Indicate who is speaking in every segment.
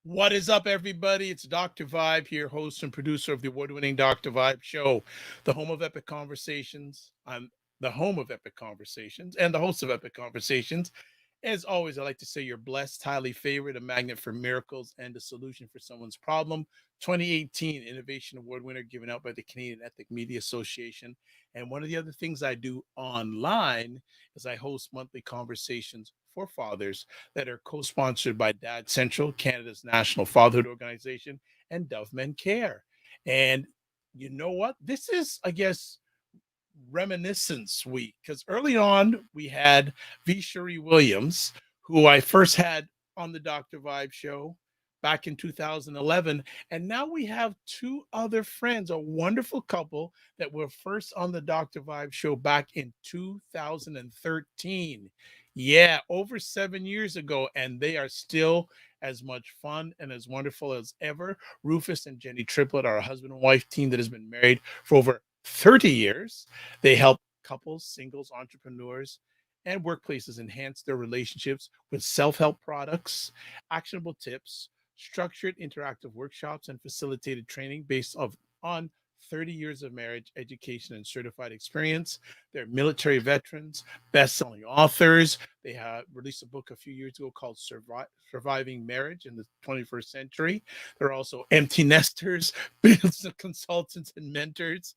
Speaker 1: What is up, everybody? It's Dr. Vibe here, host and producer of the award-winning Dr. Vibe Show, the home of epic conversations. I'm the home of epic conversations and the host of epic conversations. As always, I like to say you're blessed, highly favored, a magnet for miracles, and a solution for someone's problem. 2018 Innovation Award winner given out by the Canadian Ethnic Media Association. And one of the other things I do online is I host monthly conversations for fathers that are co-sponsored by Dad Central, Canada's national fatherhood organization, and Dove Men Care. And you know what? This is, I guess, reminiscence week, because early on we had V. Cherie Williams, who I first had on the Dr. Vibe show back in 2011. And now we have two other friends, a wonderful couple that were first on the Dr. Vibe show back in 2013. Yeah, over 7 years ago, and they are still as much fun and as wonderful as ever. Rufus and Jenny Triplett are a husband and wife team that has been married for over 30 years. They help couples, singles, entrepreneurs, and workplaces enhance their relationships with self-help products, actionable tips, structured interactive workshops, and facilitated training based on 30 years of marriage, education, and certified experience. They're military veterans, best-selling authors. They have released a book a few years ago called Surviving Marriage in the 21st Century. They're also empty nesters, business consultants, and mentors.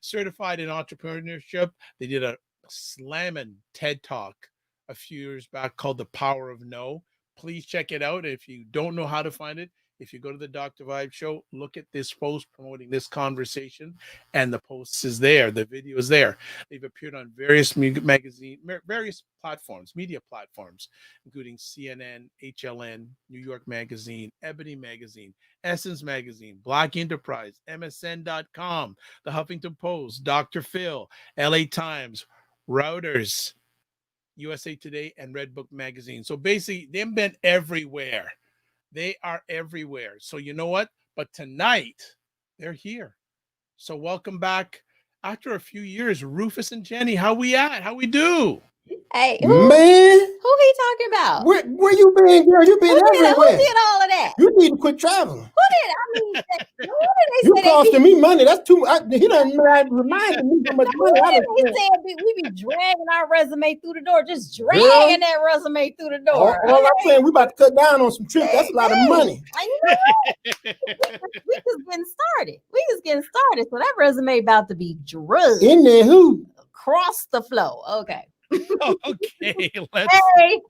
Speaker 1: Certified in entrepreneurship. They did a slamming TED Talk a few years back called The Power of No. Please check it out. If you don't know how to find it, if you go to the Dr. Vibe show, look at this post promoting this conversation, and the post is there. The video is there. They've appeared on various various platforms, media platforms, including CNN, HLN, New York Magazine, Ebony Magazine, Essence Magazine, Black Enterprise, MSN.com, the Huffington Post, Dr. Phil, LA Times, Reuters, USA Today, and REDBOOK Magazine. So basically, they've been everywhere. They are everywhere. So you know what? But tonight, they're here. So welcome back. After a few years, Rufus and Jenny, how we at? How we do?
Speaker 2: Hey,
Speaker 3: Man,
Speaker 2: who he talking about?
Speaker 3: where you been, girl? You been
Speaker 2: Who
Speaker 3: everywhere.
Speaker 2: did all of that?
Speaker 3: You need to quit traveling.
Speaker 2: Who did? I mean, who did they
Speaker 3: You
Speaker 2: say
Speaker 3: costing me money. That's too much. He done reminded me how much
Speaker 2: Who
Speaker 3: money I
Speaker 2: did
Speaker 3: done
Speaker 2: they
Speaker 3: spent.
Speaker 2: say we be dragging our resume through the door, just dragging that resume through the door.
Speaker 3: All I'm saying, we about to cut down on some trips. That's a lot of money.
Speaker 2: And you know what? we just getting started. So that resume about to be drugged
Speaker 3: In there, who?
Speaker 2: across the floor. Okay.
Speaker 1: Okay,
Speaker 2: Hey.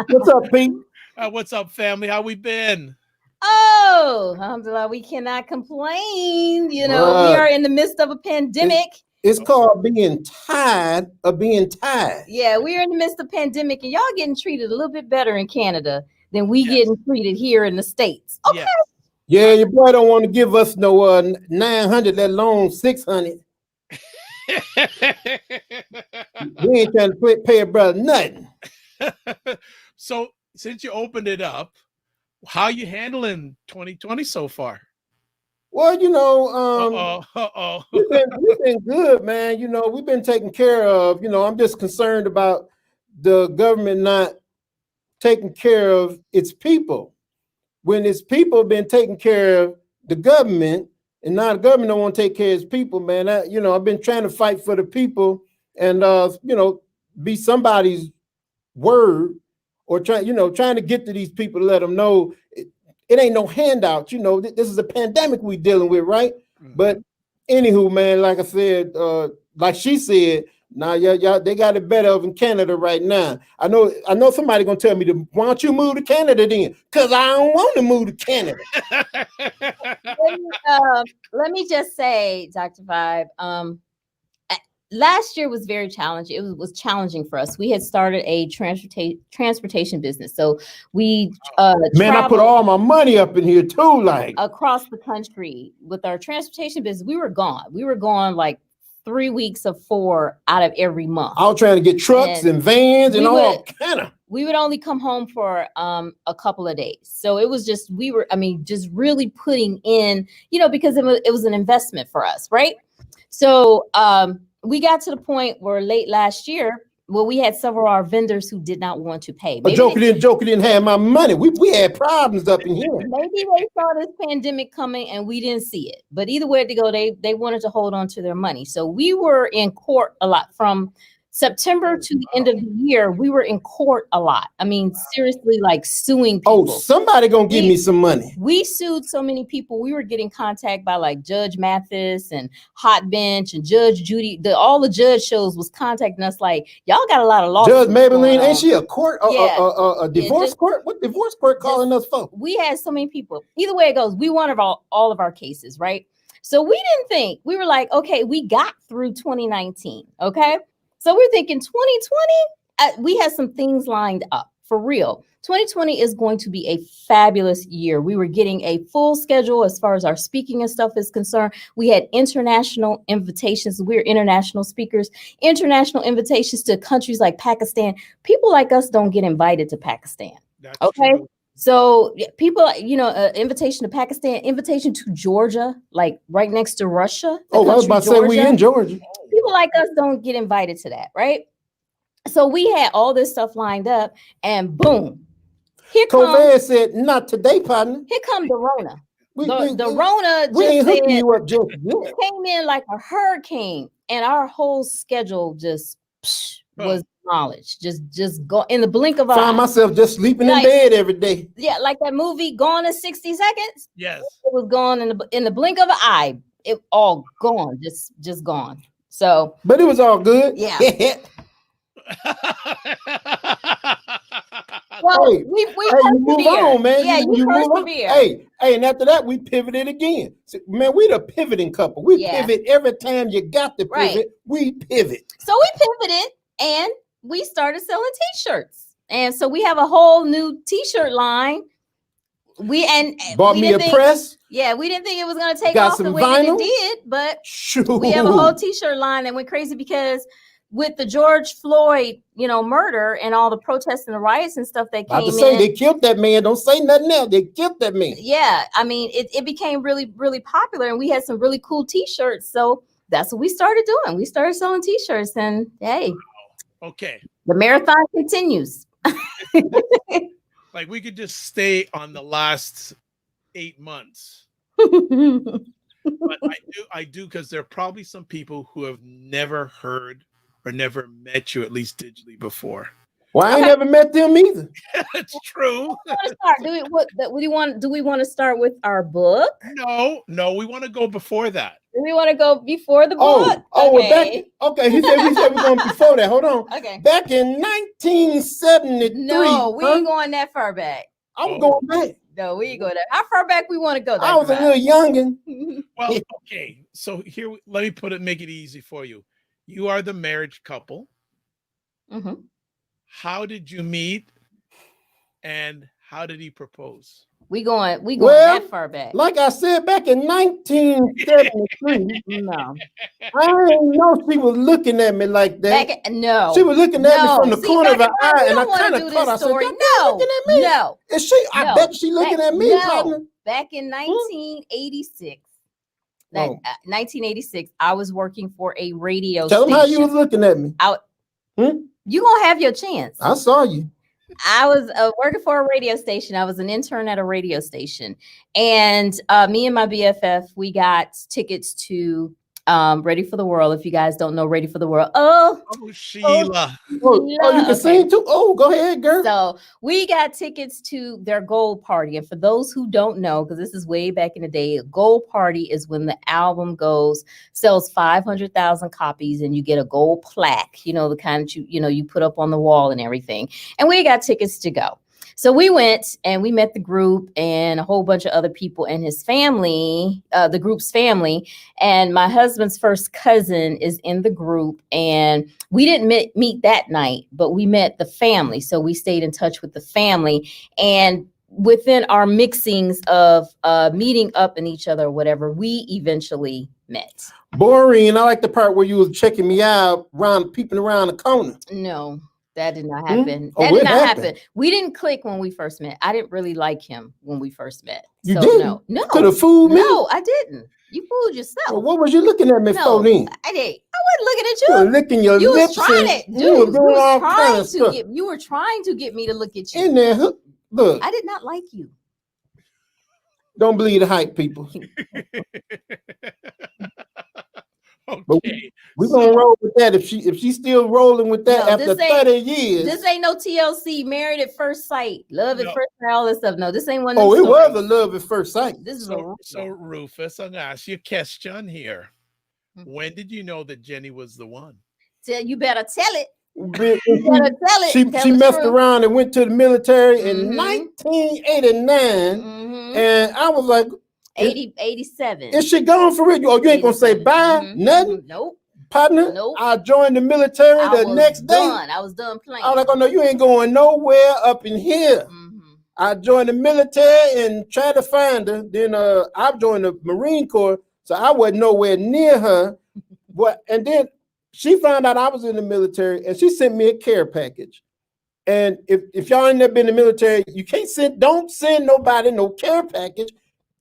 Speaker 3: What's up, Pete?
Speaker 1: What's up, family? How we been?
Speaker 2: Oh, alhamdulillah, we cannot complain. You know, we are in the midst of a pandemic.
Speaker 3: It's called being tired of being tired.
Speaker 2: Yeah, we're in the midst of pandemic, and y'all getting treated a little bit better in Canada than we getting treated here in the States. Okay.
Speaker 1: Yes.
Speaker 3: Yeah, your boy don't want to give us no 900, let alone 600. We ain't trying to pay a brother nothing.
Speaker 1: So since you opened it up, how you handling 2020 so far?
Speaker 3: Well, you know, we've been good, man. You know, we've been taken care of. You know, I'm just concerned about the government not taking care of its people. When its people been taking care of the government, and now the government don't want to take care of its people, man. I've been trying to fight for the people and be somebody's word, or trying to get to these people to let them know it ain't no handout. You know, this is a pandemic we dealing with, right? Mm-hmm. But anywho, man, like I said, like she said, now y'all they got it better in Canada right now. I know somebody gonna tell me why don't you move to Canada then? Because I don't want to move to Canada.
Speaker 2: Let me just say, Dr. Vibe, last year was very challenging. It was challenging for us. We had started a transportation business. So we
Speaker 3: man, I put all my money up in here too, like
Speaker 2: across the country with our transportation business. We were gone like 3 weeks of 4 out of every month.
Speaker 3: I was trying to get trucks and vans and all kind of.
Speaker 2: We would only come home for a couple of days. So it was just, just really putting in, because it was an investment for us, right? So we got to the point where late last year, Well, we had several of our vendors who did not want to pay.
Speaker 3: Joker didn't have my money. We had problems up in here.
Speaker 2: Maybe they saw this pandemic coming and we didn't see it. But either way to go, they wanted to hold on to their money. So we were in court a lot from September to the end of the year. We were in court a lot. I mean, seriously, like suing people.
Speaker 3: Oh, somebody gonna give me some money.
Speaker 2: We sued so many people. We were getting contacted by like Judge Mathis and Hot Bench and Judge Judy. All the judge shows was contacting us like, y'all got a lot of lawsuits.
Speaker 3: Judge Maybelline, ain't she a court, a divorce
Speaker 2: just,
Speaker 3: court? What divorce court calling us for?
Speaker 2: We had so many people. Either way it goes, we won all of our cases, right? So we didn't think, we were like, okay, we got through 2019, okay? So we're thinking 2020, we had some things lined up for real. 2020 is going to be a fabulous year. We were getting a full schedule as far as our speaking and stuff is concerned. We had international invitations. We're international speakers, international invitations to countries like Pakistan. People like us don't get invited to Pakistan.
Speaker 1: That's
Speaker 2: okay.
Speaker 1: True.
Speaker 2: So people, invitation to Pakistan, invitation to Georgia, like right next to Russia.
Speaker 3: Oh, I was about to say we in Georgia.
Speaker 2: People like us don't get invited to that, right? So we had all this stuff lined up, and boom, here comes.
Speaker 3: said, "Not today, partner."
Speaker 2: Here come the Rona. The Rona
Speaker 3: just
Speaker 2: came in like a hurricane, and our whole schedule just was demolished. Just go in the blink of an eye.
Speaker 3: Find myself just sleeping in bed every day.
Speaker 2: Yeah, like that movie Gone in 60 Seconds.
Speaker 1: Yes,
Speaker 2: it was gone in the blink of an eye. It all gone, just gone. So,
Speaker 3: but it was all good.
Speaker 2: Yeah.
Speaker 3: Well, we move on, man.
Speaker 2: Yeah, you persevere.
Speaker 3: Hey, and after that, we pivoted again. So, man, we the pivoting couple. We pivot every time you got to pivot.
Speaker 2: Right.
Speaker 3: We pivot.
Speaker 2: So we pivoted and we started selling t-shirts. And so we have a whole new t-shirt line. We bought me a press. Yeah, we didn't think it was going to take off the way it did, but we have a whole t-shirt line that went crazy because with the George Floyd, murder and all the protests and the riots and stuff that came in.
Speaker 3: They killed that man. Don't say nothing else. They killed that man.
Speaker 2: Yeah, I mean, it became really, really popular, and we had some really cool t-shirts. So that's what we started doing. We started selling t-shirts, and hey,
Speaker 1: okay,
Speaker 2: the marathon continues.
Speaker 1: Like we could just stay on the last 8 months. But I do, because there are probably some people who have never heard or never met you, at least digitally, before.
Speaker 3: Well, I ain't never met them either.
Speaker 1: That's true.
Speaker 2: Do we want to start with our book?
Speaker 1: No, we want to go before that.
Speaker 2: We want to go before the book.
Speaker 3: Okay. He said we're going before that. Hold on.
Speaker 2: Okay.
Speaker 3: Back in 1973.
Speaker 2: No, we ain't going that far back.
Speaker 3: I'm going back.
Speaker 2: No, we ain't going that. How far back we want to go?
Speaker 3: I was a little youngin'.
Speaker 1: Well, okay. So here, let me make it easy for you. You are the marriage couple.
Speaker 2: Mm-hmm.
Speaker 1: How did you meet, and how did he propose?
Speaker 2: We going that far back.
Speaker 3: Like I said, back in 1973.
Speaker 2: No.
Speaker 3: I didn't know she was looking at me like that.
Speaker 2: No.
Speaker 3: She was looking at me from the corner of her eye, and I kind of caught her. I said,
Speaker 2: no,
Speaker 3: looking at me?
Speaker 2: No.
Speaker 3: Is she? I bet she looking at me, partner.
Speaker 2: Back in 1986. 1986, I was working for a radio
Speaker 3: station. Tell them how you was looking at me.
Speaker 2: You gonna have your chance.
Speaker 3: I saw you.
Speaker 2: I was working for a radio station. I was an intern at a radio station, and me and my BFF, we got tickets to Ready for the World. If you guys don't know Ready for the World,
Speaker 1: Sheila.
Speaker 3: You can sing too. Oh, go ahead, girl.
Speaker 2: So we got tickets to their gold party, and for those who don't know, because this is way back in the day, a gold party is when the album sells 500,000 copies, and you get a gold plaque. The kind that you put up on the wall and everything. And we got tickets to go. So we went and we met the group and a whole bunch of other people and his family, the group's family. And my husband's first cousin is in the group. And we didn't meet that night, but we met the family. So we stayed in touch with the family. And within our mixings of meeting up in each other or whatever, we eventually met.
Speaker 3: Boring. I like the part where you was checking me out, peeping around the corner.
Speaker 2: No. That did not happen. That did not happen. We didn't click when we first met. I didn't really like him when we first met.
Speaker 3: You didn't?
Speaker 2: No.
Speaker 3: Could have fooled me.
Speaker 2: No, I didn't. You fooled yourself.
Speaker 3: Well, what was you looking at me for then?
Speaker 2: I wasn't looking at you.
Speaker 3: You were licking your
Speaker 2: You was
Speaker 3: lips.
Speaker 2: trying it, dude.
Speaker 3: You were doing all kind of stuff.
Speaker 2: You were trying to get me to look at you.
Speaker 3: In there, look.
Speaker 2: I did not like you.
Speaker 3: Don't believe the hype, people.
Speaker 1: Okay,
Speaker 3: we're gonna roll with that. If she's still rolling with that after 30 years.
Speaker 2: This ain't no TLC, married at first sight, love at first sight, all this stuff. No, this ain't one.
Speaker 3: Oh, it was a love at first sight.
Speaker 2: This is
Speaker 1: so Rufus, I'm gonna ask you a question here. When did you know that Jenny was the one?
Speaker 2: You better tell it.
Speaker 3: You better tell it. She messed around and went to the military in 1989, and I was like,
Speaker 2: 87.
Speaker 3: Is she gone for real? Oh, you ain't gonna say bye? Nothing?
Speaker 2: Nope.
Speaker 3: Partner?
Speaker 2: Nope.
Speaker 3: I joined the military the next day.
Speaker 2: I was done playing.
Speaker 3: I was like, oh no, you ain't going nowhere up in here. I joined the military and tried to find her. Then I joined the Marine Corps, so I wasn't nowhere near her. And then she found out I was in the military, and she sent me a care package. And if y'all ain't never been in the military, don't send nobody no care package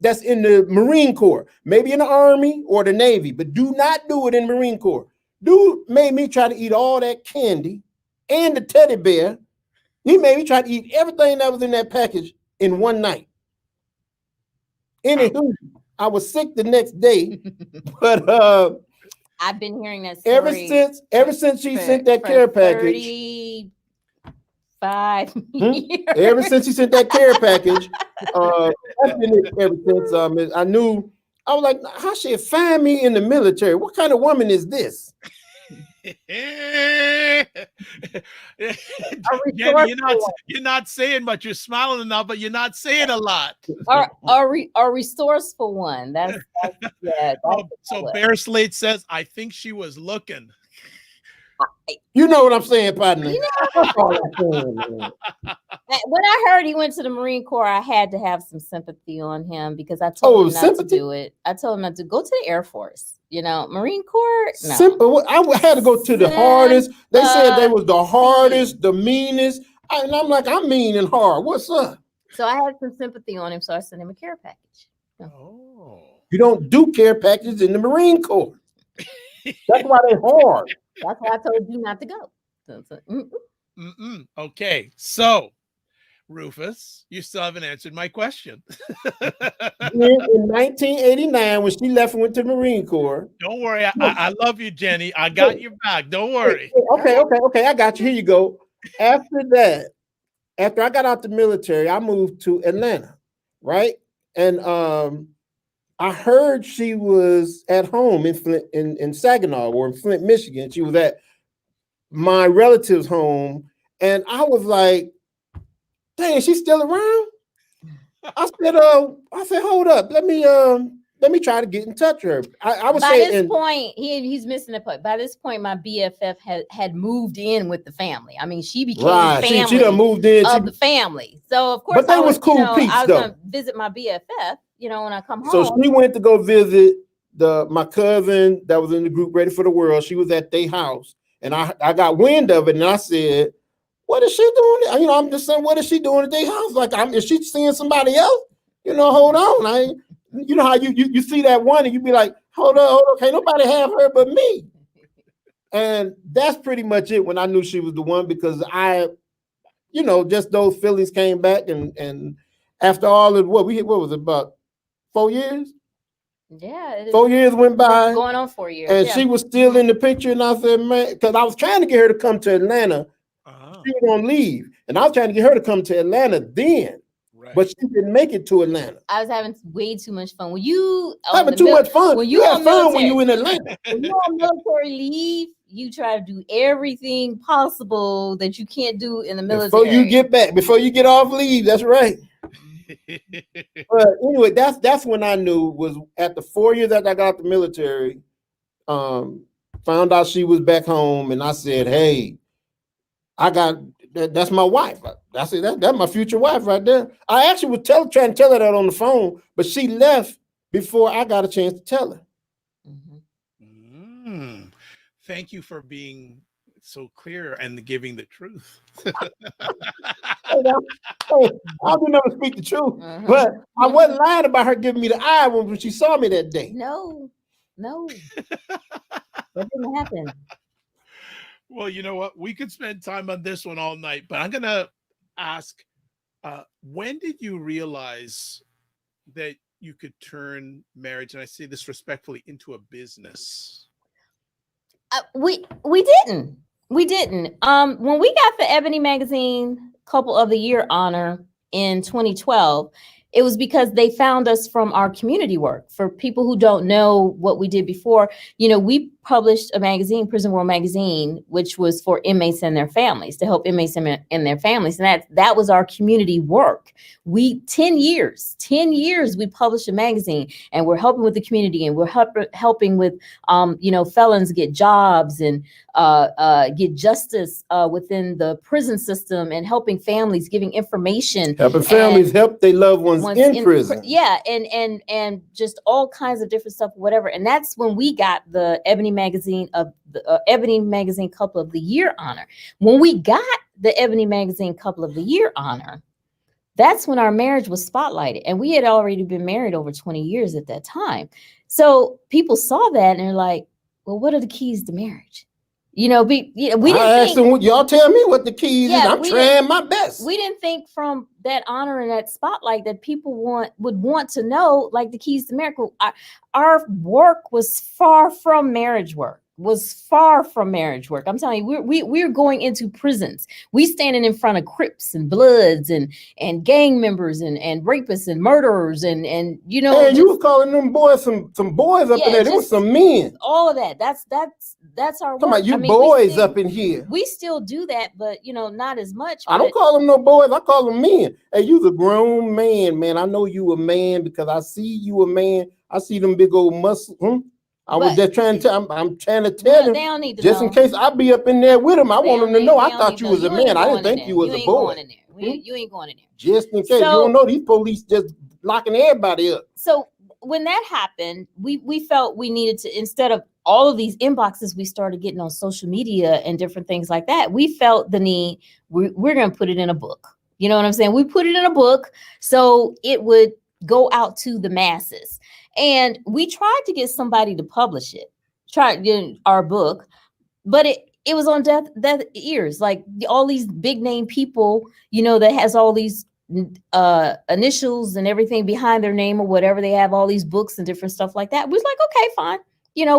Speaker 3: that's in the Marine Corps, maybe in the Army or the Navy, but do not do it in the Marine Corps. Dude made me try to eat all that candy and the teddy bear. He made me try to eat everything that was in that package in one night. Anywho, I was sick the next day, but
Speaker 2: I've been hearing that story
Speaker 3: ever since she sent that care package.
Speaker 2: 5 years.
Speaker 3: Ever since she sent that care package, I've been it ever since. I knew, I was like, how she find me in the military? What kind of woman is this?
Speaker 1: Jenny, you're not saying much. You're smiling enough, but you're not saying a lot.
Speaker 2: Or resourceful one. That's
Speaker 1: so Bear Slate says, I think she was looking.
Speaker 3: You know what I'm saying, partner?
Speaker 2: When I heard he went to the Marine Corps, I had to have some sympathy on him because I told him not to do it. I told him not to go to the Air Force. Marine Corps. No.
Speaker 3: I had to go to the hardest. They said they was the hardest, the meanest. And I'm like, I'm mean and hard. What's up?
Speaker 2: So I had some sympathy on him, so I sent him a care package.
Speaker 1: Oh.
Speaker 3: You don't do care packages in the Marine Corps. That's why they're hard.
Speaker 2: That's why I told you not to go.
Speaker 1: Okay, so Rufus, you still haven't answered my question.
Speaker 3: In 1989, when she left and went to the Marine Corps.
Speaker 1: Don't worry, I love you, Jenny. I got your back. Don't worry.
Speaker 3: Okay. I got you. Here you go. After that, after I got out the military, I moved to Atlanta, right? And I heard she was at home in Flint, in Saginaw or in Flint, Michigan. She was at my relative's home, and I was like, "Dang, she's still around?" I said, "Hold up, let me try to get in touch with her." I was
Speaker 2: by this point, he's missing the point. By this point, my BFF had moved in with the family. I mean, she became family.
Speaker 3: She done moved in
Speaker 2: of the family. So of course,
Speaker 3: but they was cool peeps,
Speaker 2: I was
Speaker 3: though.
Speaker 2: gonna visit my BFF. When I come home.
Speaker 3: So she went to go visit my cousin that was in the group Ready for the World. She was at their house, and I got wind of it, and I said, "What is she doing?" I'm just saying, "What is she doing at their house? Like, is she seeing somebody else?" Hold on. You know how you see that one, and you be like, hold on, can't nobody have her but me. And that's pretty much it when I knew she was the one, because just those feelings came back, and after all of what was it, about 4 years?
Speaker 2: Yeah.
Speaker 3: 4 years went by.
Speaker 2: Going on 4 years.
Speaker 3: And she was still in the picture. And I said, man, because I was trying to get her to come to Atlanta. She was going to leave. And I was trying to get her to come to Atlanta then. Right. But she didn't make it to Atlanta.
Speaker 2: I was having way too much fun. When you
Speaker 3: having too much fun. When you have fun when you in Atlanta.
Speaker 2: When you're on military leave, you try to do everything possible that you can't do in the military.
Speaker 3: Before you get back, before you get off leave, that's right. But anyway, that's when I knew, was at the 4 years after I got out the military, found out she was back home, and I said, "Hey, that's my wife." I said, that's my future wife right there. I actually was trying to tell her that on the phone, but she left before I got a chance to tell her.
Speaker 1: Thank you for being so clear and giving the truth.
Speaker 3: I do never speak the truth, but I wasn't lying about her giving me the eye when she saw me that day.
Speaker 2: No, that didn't happen.
Speaker 1: Well, you know what? We could spend time on this one all night, but I'm going to ask, when did you realize that you could turn marriage, and I say this respectfully, into a business?
Speaker 2: We didn't. When we got the Ebony Magazine Couple of the Year honor in 2012, it was because they found us from our community work. For people who don't know what we did before, we published a magazine, Prison World Magazine, which was for inmates and their families, to help inmates and their families. And that was our community work. 10 years, we published a magazine, and we're helping with the community, and we're helping with, felons get jobs and get justice within the prison system, and helping families, giving information.
Speaker 3: Helping families help their loved ones in prison.
Speaker 2: Yeah, and just all kinds of different stuff, whatever. And that's when we got the Ebony Magazine Couple of the Year honor. When we got the Ebony Magazine Couple of the Year honor, that's when our marriage was spotlighted, and we had already been married over 20 years at that time. So people saw that and they're like, "Well, what are the keys to marriage?" We didn't
Speaker 3: asked them, y'all tell me what the keys is. I'm trying my best.
Speaker 2: We didn't think from that honor and that spotlight that people would want to know, like, the keys to marriage. Our work was far from marriage work. I'm telling you, we're going into prisons. We standing in front of Crips and Bloods and gang members and rapists and murderers and you was calling them boys some boys up in there. There was some men. All of that. That's our work.
Speaker 3: About you boys up in here.
Speaker 2: We still do that, but not as much.
Speaker 3: I don't call them no boys. I call them men. Hey, you's a grown man. I know you a man because I see you a man. I see them big old muscles. I was just trying to I'm trying to tell them,
Speaker 2: they don't need to
Speaker 3: just
Speaker 2: know.
Speaker 3: in case I be up in there with them. I want them to know I thought you was a man. I didn't think you was a boy.
Speaker 2: You ain't going in there.
Speaker 3: Just in case. You don't know, these police just locking everybody up.
Speaker 2: So when that happened, we felt we needed to, instead of all of these inboxes we started getting on social media and different things like that, we felt the need, we're going to put it in a book. You know what I'm saying? We put it in a book so it would go out to the masses. And we tried to get somebody to publish it, our book, but it was on deaf ears. Like all these big name people, that has all these initials and everything behind their name or whatever. They have all these books and different stuff like that. We was like, okay, fine.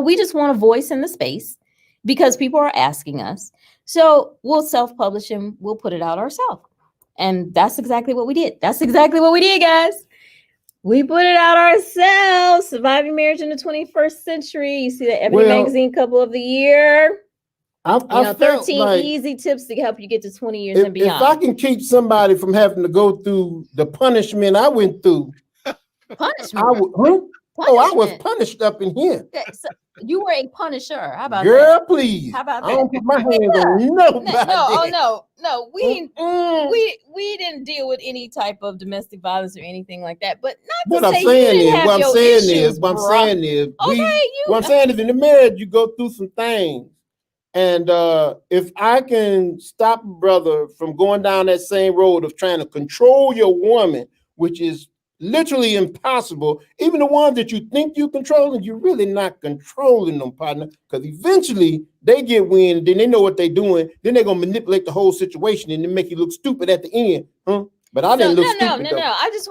Speaker 2: We just want a voice in the space because people are asking us. So we'll self-publish and we'll put it out ourselves. And that's exactly what we did. Guys. We put it out ourselves. Surviving Marriage in the 21st Century. You see the Ebony Magazine Couple of the Year. I 13 easy tips to help you get to 20 years and beyond.
Speaker 3: If I can keep somebody from having to go through the punishment I went through.
Speaker 2: Punishment?
Speaker 3: I was punished up in here.
Speaker 2: So you were a punisher. How about
Speaker 3: Girl,
Speaker 2: that?
Speaker 3: Please.
Speaker 2: How about that?
Speaker 3: I don't put my hands on nobody.
Speaker 2: No. We didn't deal with any type of domestic violence or anything like that. But what I'm saying is,
Speaker 3: what I'm saying is, in the marriage, you go through some things. And if I can stop a brother from going down that same road of trying to control your woman, which is literally impossible, even the ones that you think you're controlling, you're really not controlling them, partner, because eventually they get wind, and then they know what they're doing, then they're going to manipulate the whole situation and then make you look stupid at the end. But I didn't look stupid. No.
Speaker 2: I just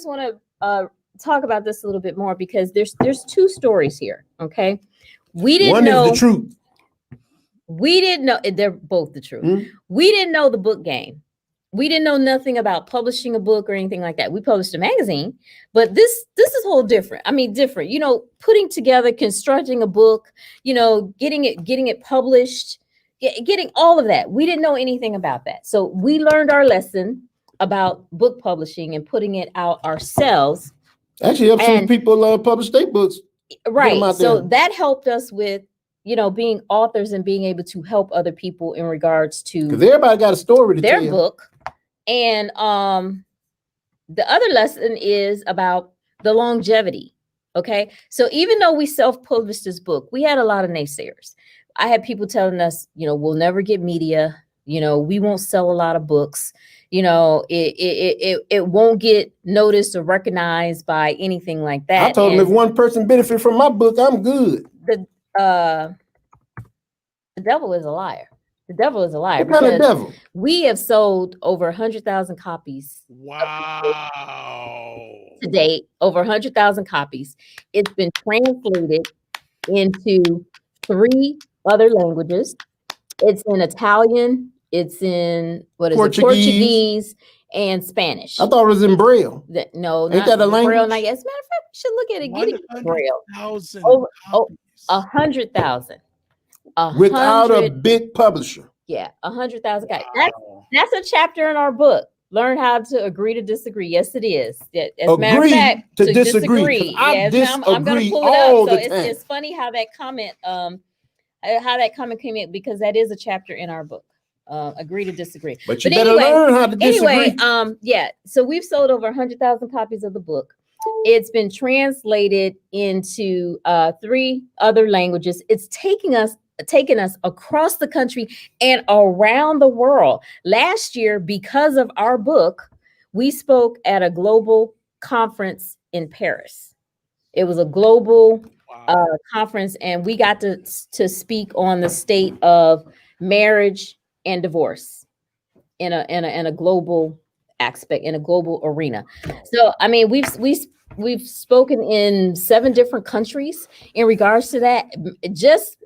Speaker 2: want to talk about this a little bit more because there's two stories here, okay? We didn't know.
Speaker 3: One is the truth.
Speaker 2: We didn't know, they're both the truth. We didn't know the book game. We didn't know nothing about publishing a book or anything like that. We published a magazine, but this is whole different. I mean, different, putting together, constructing a book, getting it published, getting all of that. We didn't know anything about that. So we learned our lesson about book publishing and putting it out ourselves.
Speaker 3: Actually, helped some people publish their books.
Speaker 2: Right. So that helped us with, being authors and being able to help other people in regards to,
Speaker 3: because everybody got a story to tell
Speaker 2: their book. And the other lesson is about the longevity. Okay. So even though we self-published this book, we had a lot of naysayers. I had people telling us, we'll never get media. We won't sell a lot of books. It won't get noticed or recognized by anything like that.
Speaker 3: I told them if one person benefit from my book, I'm good.
Speaker 2: The devil is a liar. The devil is a liar.
Speaker 3: What kind of devil?
Speaker 2: We have sold over 100,000 copies.
Speaker 1: Wow.
Speaker 2: To date, over 100,000 copies. It's been translated into 3 other languages. It's in Italian. It's in Portuguese and Spanish.
Speaker 3: I thought it was in Braille.
Speaker 2: No,
Speaker 3: ain't that a language?
Speaker 2: Braille. As a matter of fact, we should look at it. Getting Braille. 100,000.
Speaker 3: Without a big publisher.
Speaker 2: Yeah, 100,000 guys. That's a chapter in our book. Learn how to agree to disagree. Yes, it is. As a matter of fact, to disagree.
Speaker 3: I disagree
Speaker 2: I'm going to pull it
Speaker 3: all
Speaker 2: up.
Speaker 3: the
Speaker 2: So
Speaker 3: time.
Speaker 2: it's funny how that comment came in, because that is a chapter in our book. Agree to disagree.
Speaker 3: But you better learn how to disagree.
Speaker 2: Yeah. So we've sold over 100,000 copies of the book. It's been translated into 3 other languages. It's taken us across the country and around the world. Last year, because of our book, we spoke at a global conference in Paris. It was a global conference, and we got to speak on the state of marriage and divorce in a global aspect, in a global arena. So, I mean, we've spoken in 7 different countries in regards to that. Just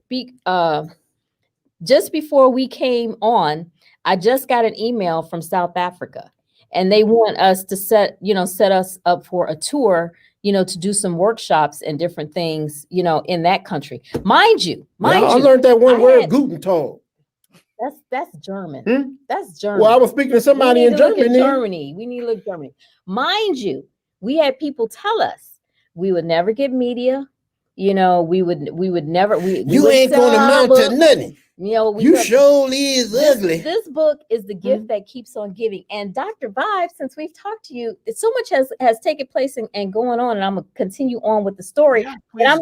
Speaker 2: before we came on, I just got an email from South Africa, and they want us to set us up for a tour, to do some workshops and different things, in that country. Mind you,
Speaker 3: I learned that one word, Guten Tag.
Speaker 2: That's German. That's German.
Speaker 3: Well, I was speaking to somebody in Germany.
Speaker 2: We need to look at Germany. Mind you, we had people tell us we would never get media. We would never.
Speaker 3: You ain't gonna amount to nothing. You surely is ugly.
Speaker 2: This book is the gift that keeps on giving. And Dr. Vibe, since we've talked to you, so much has taken place and going on, and I'm gonna continue on with the story. Yeah,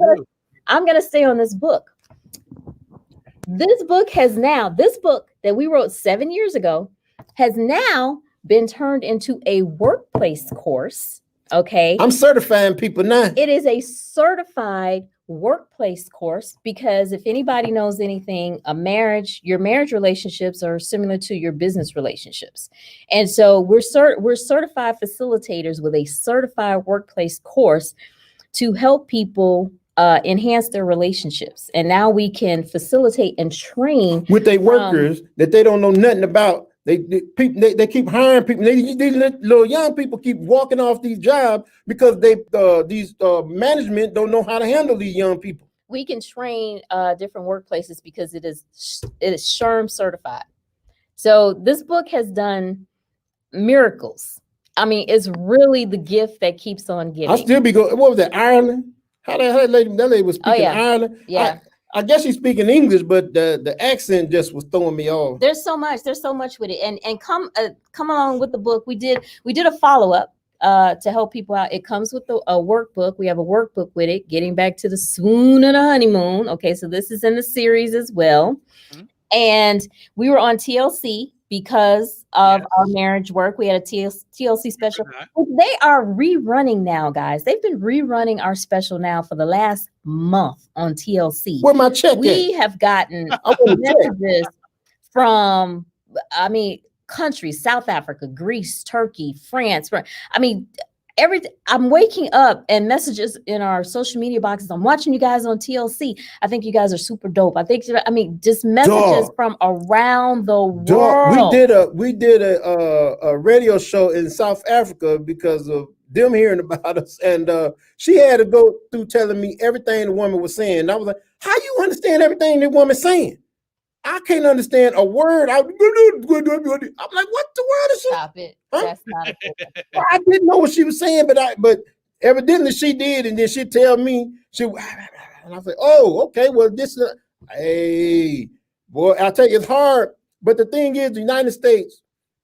Speaker 2: I'm gonna stay on this book. This book that we wrote 7 years ago has now been turned into a workplace course. Okay.
Speaker 3: I'm certifying people now.
Speaker 2: It is a certified workplace course, because if anybody knows anything, your marriage relationships are similar to your business relationships. And so we're certified facilitators with a certified workplace course to help people enhance their relationships. And now we can facilitate and train
Speaker 3: with their workers that they don't know nothing about. They keep hiring people. These little young people keep walking off these jobs because these management don't know how to handle these young people.
Speaker 2: We can train different workplaces because it is SHRM certified. So this book has done miracles. I mean, it's really the gift that keeps on giving.
Speaker 3: I still be going. What was that? Ireland? How that lady was speaking Ireland?
Speaker 2: Yeah.
Speaker 3: I guess she's speaking English, but the accent just was throwing me off.
Speaker 2: There's so much with it, and come along with the book. We did a follow-up to help people out. It comes with a workbook. We have a workbook with it. Getting back to the swoon and the honeymoon. Okay, so this is in the series as well. Mm-hmm. And we were on TLC because of our marriage work. We had a TLC special. They are rerunning now, guys. They've been rerunning our special now for the last month on TLC.
Speaker 3: Where my check?
Speaker 2: We have gotten messages from, countries: South Africa, Greece, Turkey, France. I'm waking up and messages in our social media boxes. I'm watching you guys on TLC. I think you guys are super dope. Just messages from around the world.
Speaker 3: We did a radio show in South Africa because of them hearing about us. And she had to go through telling me everything the woman was saying. And I was like, how you understand everything the woman's saying? I can't understand a word. I'm like, what the world is she?
Speaker 2: Stop it. Huh? That's not a
Speaker 3: well, I didn't know what she was saying, but evidently she did, and then she'd tell me, and I was like, oh, okay, well, hey, boy, I tell you, it's hard. But the thing is, the United States,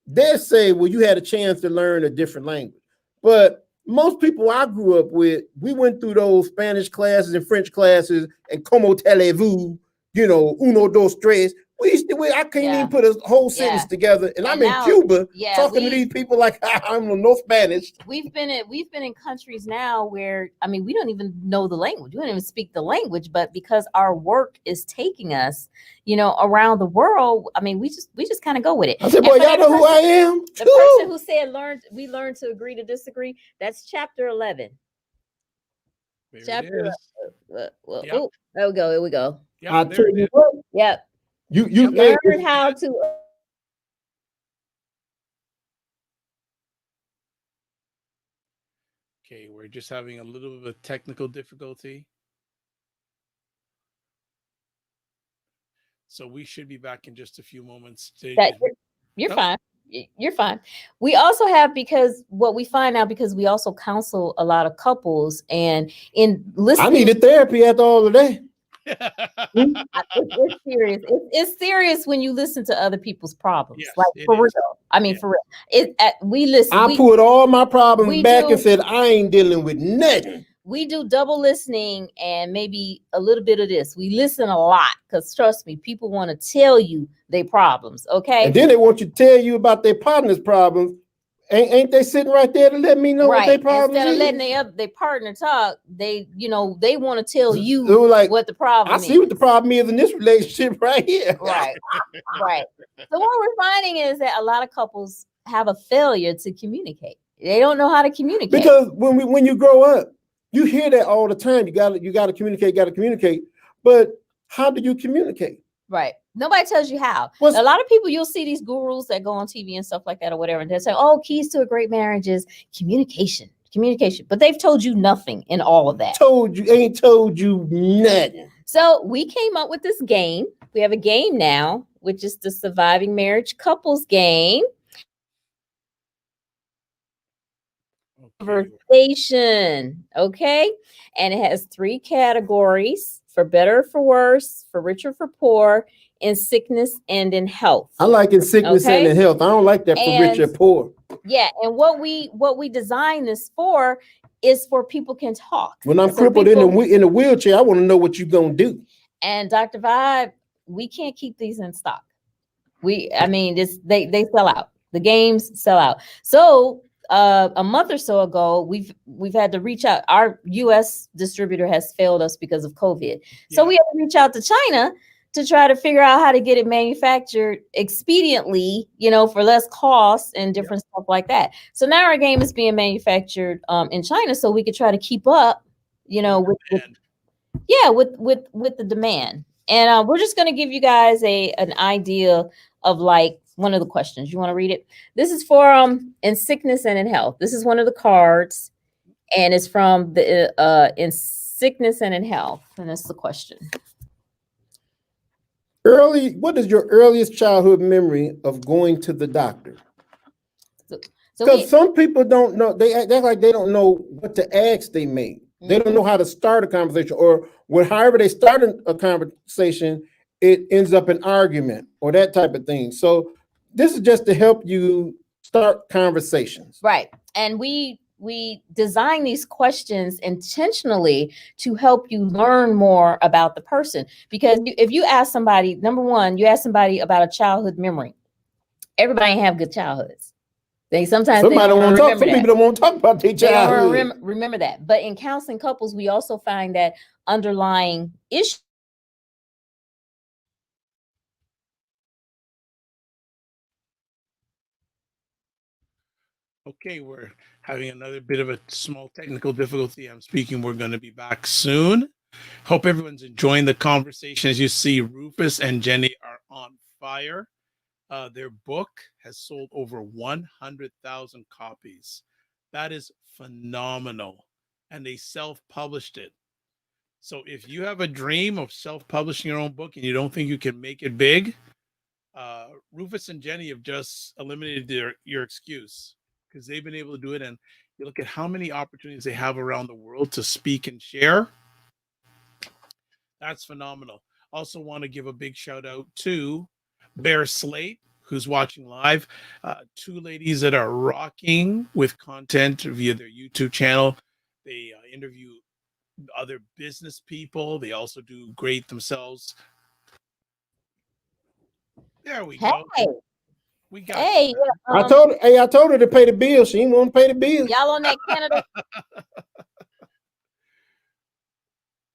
Speaker 3: they say, well, you had a chance to learn a different language. But most people I grew up with, we went through those Spanish classes and French classes and como allez-vous, uno, dos, tres. I can't even put a whole sentence together, and I'm in Cuba talking to these people like I'm no Spanish.
Speaker 2: We've been in countries now where, I mean, we don't even know the language. We don't even speak the language, but because our work is taking us, around the world, I mean, we just kind of go with it.
Speaker 3: I said, boy, y'all know who I am?
Speaker 2: The person who said we learned to agree to disagree, that's chapter 11. Chapter 11. Oh, there we go.
Speaker 3: I tell you what.
Speaker 2: Yep.
Speaker 3: You
Speaker 2: learn how to.
Speaker 1: Okay, we're just having a little bit of a technical difficulty. So we should be back in just a few moments.
Speaker 2: You're fine. You're fine. We also have, because what we find out, because we also counsel a lot of couples, and in listening,
Speaker 3: I needed therapy after all of that.
Speaker 2: It's serious. It's serious when you listen to other people's problems.
Speaker 1: Yes,
Speaker 2: like for real. I mean, for real. We listen.
Speaker 3: I pulled all my problems back and said, I ain't dealing with nothing.
Speaker 2: We do double listening and maybe a little bit of this. We listen a lot because, trust me, people want to tell you their problems. Okay.
Speaker 3: And then they want you to tell you about their partner's problems. Ain't they sitting right there to let me know what their problems
Speaker 2: Instead of letting their partner talk, they want to tell you what the problem is.
Speaker 3: I see what the problem is in this relationship right here.
Speaker 2: Right. So what we're finding is that a lot of couples have a failure to communicate. They don't know how to communicate.
Speaker 3: Because when you grow up, you hear that all the time. You gotta communicate. But how do you communicate?
Speaker 2: Right. Nobody tells you how. A lot of people, you'll see these gurus that go on TV and stuff like that or whatever, and they say, keys to a great marriage is communication. But they've told you nothing in all of that.
Speaker 3: Ain't told you nothing.
Speaker 2: So we came up with this game. We have a game now, which is the Surviving Marriage Couples game. Conversation. Okay. And it has 3 categories: for better, for worse, for richer, for poor, in sickness and in health.
Speaker 3: I like in sickness and in health. I don't like that for rich or poor.
Speaker 2: Yeah, and what we designed this for is for people can talk.
Speaker 3: When I'm crippled in a wheelchair, I want to know what you're gonna do.
Speaker 2: And Dr. Vibe, we can't keep these in stock. They sell out. The games sell out. So a month or so ago, we've had to reach out. Our U.S. distributor has failed us because of COVID. So we had to reach out to China to try to figure out how to get it manufactured expediently, for less cost and different stuff like that. So now our game is being manufactured in China, so we could try to keep up, with the demand. And we're just going to give you guys an idea of like one of the questions. You want to read it? This is for in sickness and in health. This is one of the cards, and it's from the in sickness and in health, and that's the question.
Speaker 3: What is your earliest childhood memory of going to the doctor? Because some people don't know. They act like they don't know what to ask they mate. They don't know how to start a conversation, or however they start a conversation, it ends up an argument or that type of thing. So this is just to help you start conversations.
Speaker 2: Right. And we design these questions intentionally to help you learn more about the person. Because if you ask somebody, number one, you ask somebody about a childhood memory, everybody have good childhoods. Some people don't want to talk about their childhood. They don't remember that. But in counseling couples, we also find that underlying issues.
Speaker 1: Okay, we're having another bit of a small technical difficulty. I'm speaking. We're going to be back soon. Hope everyone's enjoying the conversation. As you see, Rufus and Jenny are on fire. Their book has sold over 100,000 copies. That is phenomenal. And they self-published it. So if you have a dream of self-publishing your own book and you don't think you can make it big, Rufus and Jenny have just eliminated your excuse, because they've been able to do it. And you look at how many opportunities they have around the world to speak and share. That's phenomenal. Also want to give a big shout out to Bear Slate, who's watching live. 2 ladies that are rocking with content via their YouTube channel. They interview other business people. They also do great themselves There we
Speaker 2: Hey,
Speaker 1: go. We got
Speaker 2: hey,
Speaker 1: you.
Speaker 3: I told her to pay the bill. She didn't want to pay the bill.
Speaker 2: y'all on that Canada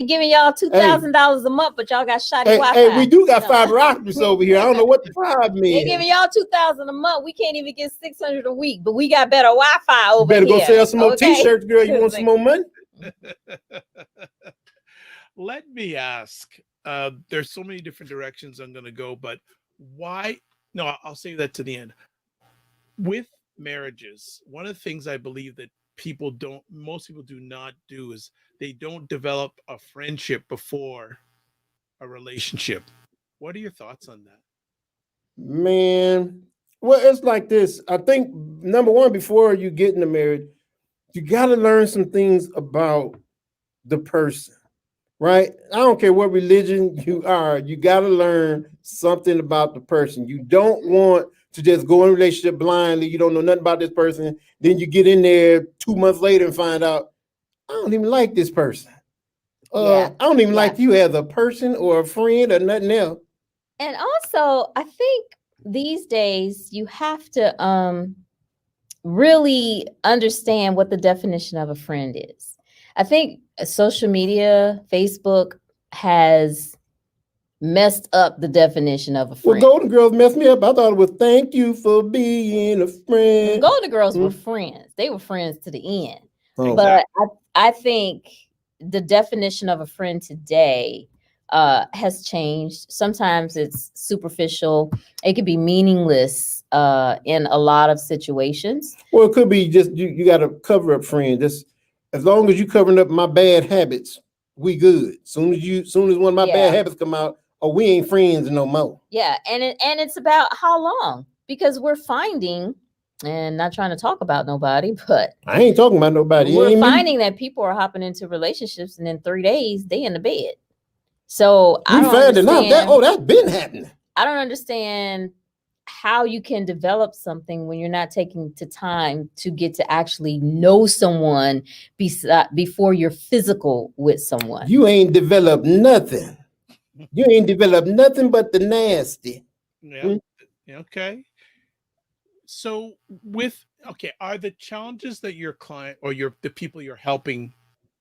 Speaker 2: giving y'all $2,000 a month, but y'all got shoddy Wi-Fi.
Speaker 3: Hey, we do got fiber optics over here. I don't know what the problem
Speaker 2: They
Speaker 3: is.
Speaker 2: giving y'all $2,000 a month. We can't even get $600 a week, but we got better Wi-Fi over
Speaker 3: You better
Speaker 2: here.
Speaker 3: go sell some more
Speaker 2: Okay?
Speaker 3: T-shirts, girl. You want some more money?
Speaker 1: Let me ask. There's so many different directions I'm going to go, but why? No, I'll save that to the end. With marriages, one of the things I believe that most people do not do is they don't develop a friendship before a relationship. What are your thoughts on that?
Speaker 3: Man, well, it's like this. I think number one, before you get into marriage, you got to learn some things about the person, right? I don't care what religion you are. You got to learn something about the person. You don't want to just go in a relationship blindly. You don't know nothing about this person. Then you get in there 2 months later and find out, I don't even like this person. I don't even like you as a person or a friend or nothing else.
Speaker 2: And also, I think these days you have to really understand what the definition of a friend is. I think social media, Facebook has messed up the definition of a friend.
Speaker 3: Well, Golden Girls messed me up. I thought it was thank you for being a friend.
Speaker 2: Golden Girls were friends. They were friends to the end.
Speaker 3: Oh.
Speaker 2: But I think the definition of a friend today has changed. Sometimes it's superficial. It could be meaningless in a lot of situations.
Speaker 3: Well, it could be just you got to cover up friend. Just as long as you covering up my bad habits, we good. Soon as one of my bad habits come out, we ain't friends no more.
Speaker 2: Yeah, and it's about how long, because we're finding, and not trying to talk about nobody, but
Speaker 3: I ain't talking about nobody.
Speaker 2: We're finding that people are hopping into relationships and in 3 days they in the bed. So I don't understand.
Speaker 3: That's been happening.
Speaker 2: I don't understand how you can develop something when you're not taking the time to get to actually know someone before you're physical with someone.
Speaker 3: You ain't developed nothing. You ain't developed nothing but the nasty.
Speaker 1: Yeah. Okay. So are the challenges that your client or the people you're helping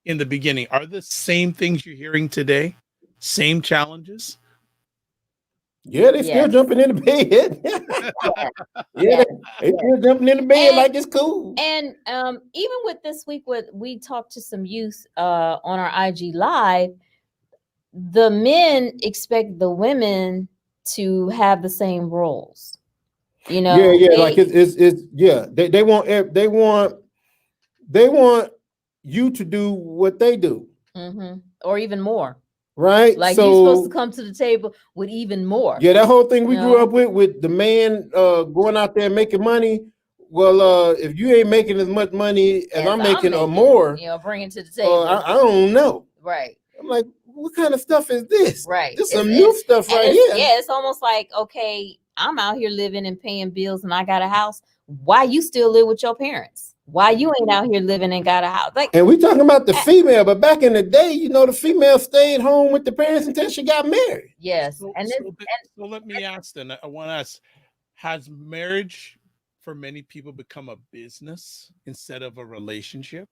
Speaker 1: in the beginning, are the same things you're hearing today? Same challenges?
Speaker 3: Yeah, they still jumping in the bed. They still jumping in the bed like it's cool.
Speaker 2: And even with this week, we talked to some youth on our IG Live. The men expect the women to have the same roles. You know,
Speaker 3: they want you to do what they do,
Speaker 2: or even more,
Speaker 3: right?
Speaker 2: Like you're supposed to come to the table with even more.
Speaker 3: Yeah, that whole thing we grew up with the man going out there making money. Well, if you ain't making as much money as I'm making or more,
Speaker 2: bring it to the table.
Speaker 3: I don't know.
Speaker 2: Right.
Speaker 3: I'm like, what kind of stuff is this?
Speaker 2: Right.
Speaker 3: This is some new stuff right here.
Speaker 2: Yeah, it's almost like, okay, I'm out here living and paying bills and I got a house. Why you still live with your parents? Why you ain't out here living and got a house? Like,
Speaker 3: and we talking about the female, but back in the day, the female stayed home with the parents until she got married.
Speaker 2: Yes.
Speaker 1: So let me ask then. I want to ask, has marriage for many people become a business instead of a relationship?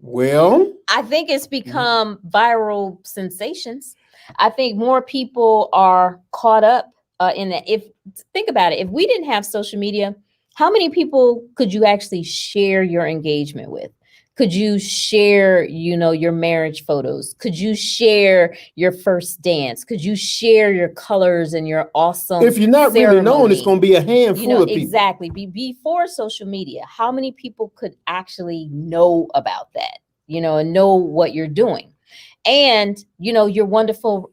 Speaker 3: Well,
Speaker 2: I think it's become viral sensations. I think more people are caught up in that. Think about it, if we didn't have social media, how many people could you actually share your engagement with? Could you share, your marriage photos? Could you share your first dance? Could you share your colors and your awesome
Speaker 3: If you're not
Speaker 2: ceremony?
Speaker 3: really known, it's going to be a handful of people.
Speaker 2: Exactly. Before social media, how many people could actually know about that, and know what you're doing? And, your wonderful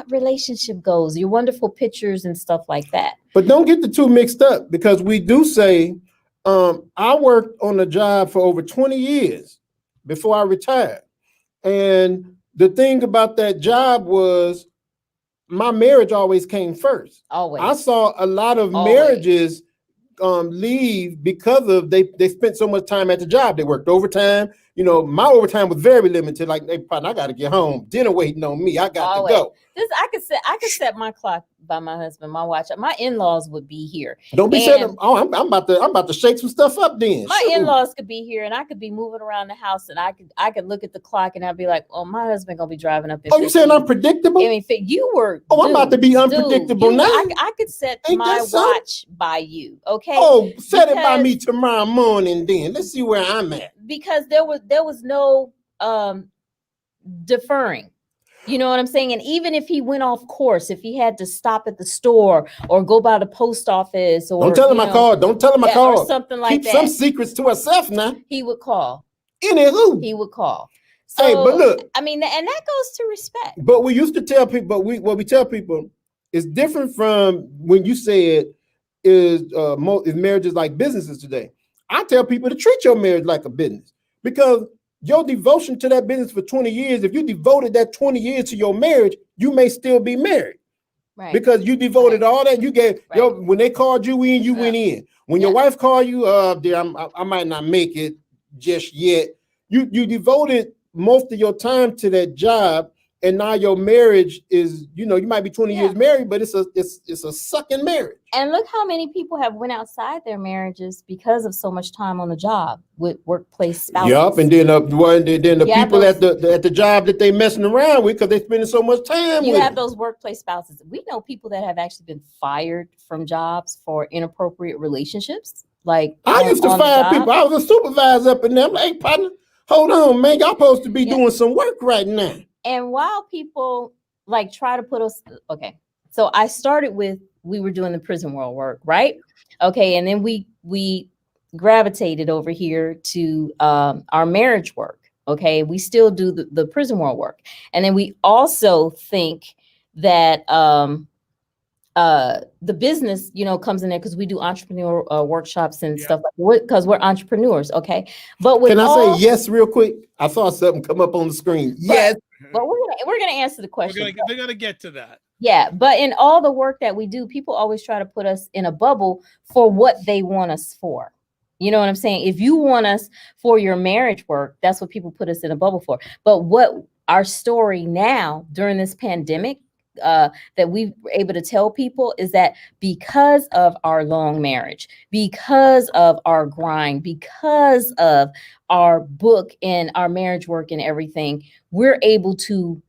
Speaker 2: relationship goals, your wonderful pictures and stuff like that.
Speaker 3: But don't get the two mixed up, because we do say, I worked on a job for over 20 years before I retired. And the thing about that job was my marriage always came first.
Speaker 2: Always.
Speaker 3: I saw a lot of marriages leave because of they spent so much time at the job. They worked overtime. you know, my overtime was very limited. Like, hey, partner, I got to get home. Dinner waiting on me. I got to go.
Speaker 2: I could set my clock by my husband, my watch. My in-laws would be here.
Speaker 3: Don't be saying, oh, I'm about to shake some stuff up then.
Speaker 2: My in-laws could be here and I could be moving around the house and I could look at the clock and I'd be like, oh, my husband gonna be driving up.
Speaker 3: Oh, you saying I'm predictable?
Speaker 2: I mean, you were.
Speaker 3: Oh, I'm about to be unpredictable now.
Speaker 2: I could set my watch by you. Okay.
Speaker 3: Oh, set it by me tomorrow morning then. Let's see where I'm at.
Speaker 2: Because there was no deferring. You know what I'm saying? And even if he went off course, if he had to stop at the store or go by the post office or
Speaker 3: don't tell him I called. Don't tell him I called.
Speaker 2: Or something like that.
Speaker 3: Keep some secrets to herself now.
Speaker 2: He would call.
Speaker 3: Anywho.
Speaker 2: He would call. So,
Speaker 3: hey, but look.
Speaker 2: I mean, and that goes to respect.
Speaker 3: But we used to tell people, but what we tell people is different from when you said is marriages like businesses today. I tell people to treat your marriage like a business because your devotion to that business for 20 years, if you devoted that 20 years to your marriage, you may still be married. Right. Because you devoted all that. You gave when they called you in, you went in. When your wife called you, dear, I might not make it just yet. You devoted most of your time to that job, and now your marriage is, you might be 20 years married, but it's a sucking marriage.
Speaker 2: And look how many people have went outside their marriages because of so much time on the job with workplace spouses.
Speaker 3: Yup, and then the people at the job that they messing around with because they spending so much time with.
Speaker 2: You have those workplace spouses. We know people that have actually been fired from jobs for inappropriate relationships. Like
Speaker 3: I used to fire people. I was a supervisor up in there. I'm like, hey, partner, hold on, man. Y'all supposed to be doing some work right now.
Speaker 2: And while people like try to put us, okay, so I started with, we were doing the prison world work, right? Okay, and then we gravitated over here to our marriage work, okay? We still do the prison world work. And then we also think that the business, comes in there because we do entrepreneur workshops and stuff like because we're entrepreneurs, okay? But
Speaker 3: can I say yes real quick? I saw something come up on the screen. Yes.
Speaker 2: But we're gonna answer the question.
Speaker 1: They're gonna get to that.
Speaker 2: Yeah, but in all the work that we do, people always try to put us in a bubble for what they want us for. You know what I'm saying? If you want us for your marriage work, that's what people put us in a bubble for. But what our story now during this pandemic that we were able to tell people is that because of our long marriage, because of our grind, because of our book and our marriage work and everything, we're able to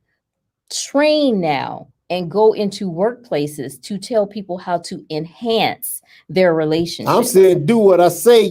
Speaker 2: train now and go into workplaces to tell people how to enhance their relationship.
Speaker 3: I'm saying do what I say,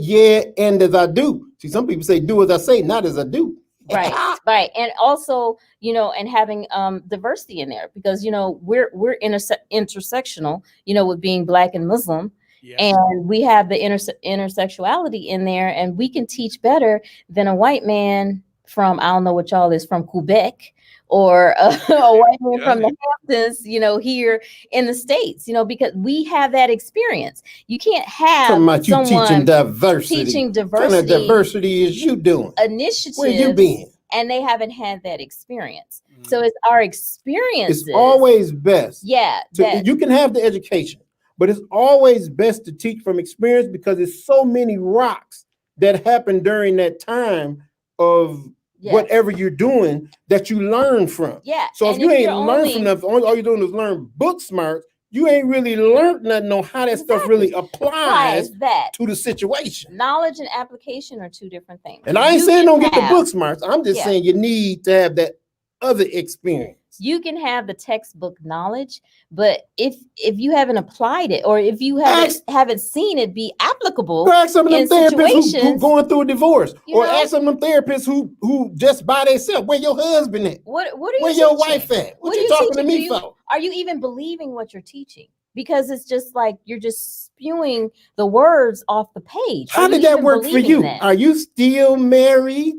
Speaker 3: and as I do. See, some people say do as I say, not as I do.
Speaker 2: Right. And also, and having diversity in there because, we're intersectional, with being Black and Muslim. Yes. And we have the intersexuality in there, and we can teach better than a white man from, I don't know what y'all is, from Quebec or a white man from the Hamptons, here in the States, because we have that experience. You can't have someone
Speaker 3: teaching diversity. What kind of diversity is you doing?
Speaker 2: Initiatives.
Speaker 3: Where you been?
Speaker 2: And they haven't had that experience. So it's our experiences.
Speaker 3: It's always best.
Speaker 2: Yeah.
Speaker 3: You can have the education, but it's always best to teach from experience because there's so many rocks that happen during that time of whatever you're doing that you learn from.
Speaker 2: Yeah.
Speaker 3: So if you ain't learned from them, all you're doing is learn book smarts, you ain't really learned nothing on how that stuff really applies to the situation.
Speaker 2: Knowledge and application are two different things.
Speaker 3: And I ain't saying don't get the book smarts. I'm just saying you need to have that other experience.
Speaker 2: You can have the textbook knowledge, but if you haven't applied it or if you haven't seen it be appapplicable,
Speaker 3: ask some of them therapists who going through a divorce, or ask some of them therapists who just by themselves. Where your husband at?
Speaker 2: What are you
Speaker 3: Where
Speaker 2: teaching?
Speaker 3: Your wife at? What you talking to me for?
Speaker 2: Are you even believing what you're teaching? Because it's just like you're just spewing the words off the page.
Speaker 3: How did that work for you? Are you still married?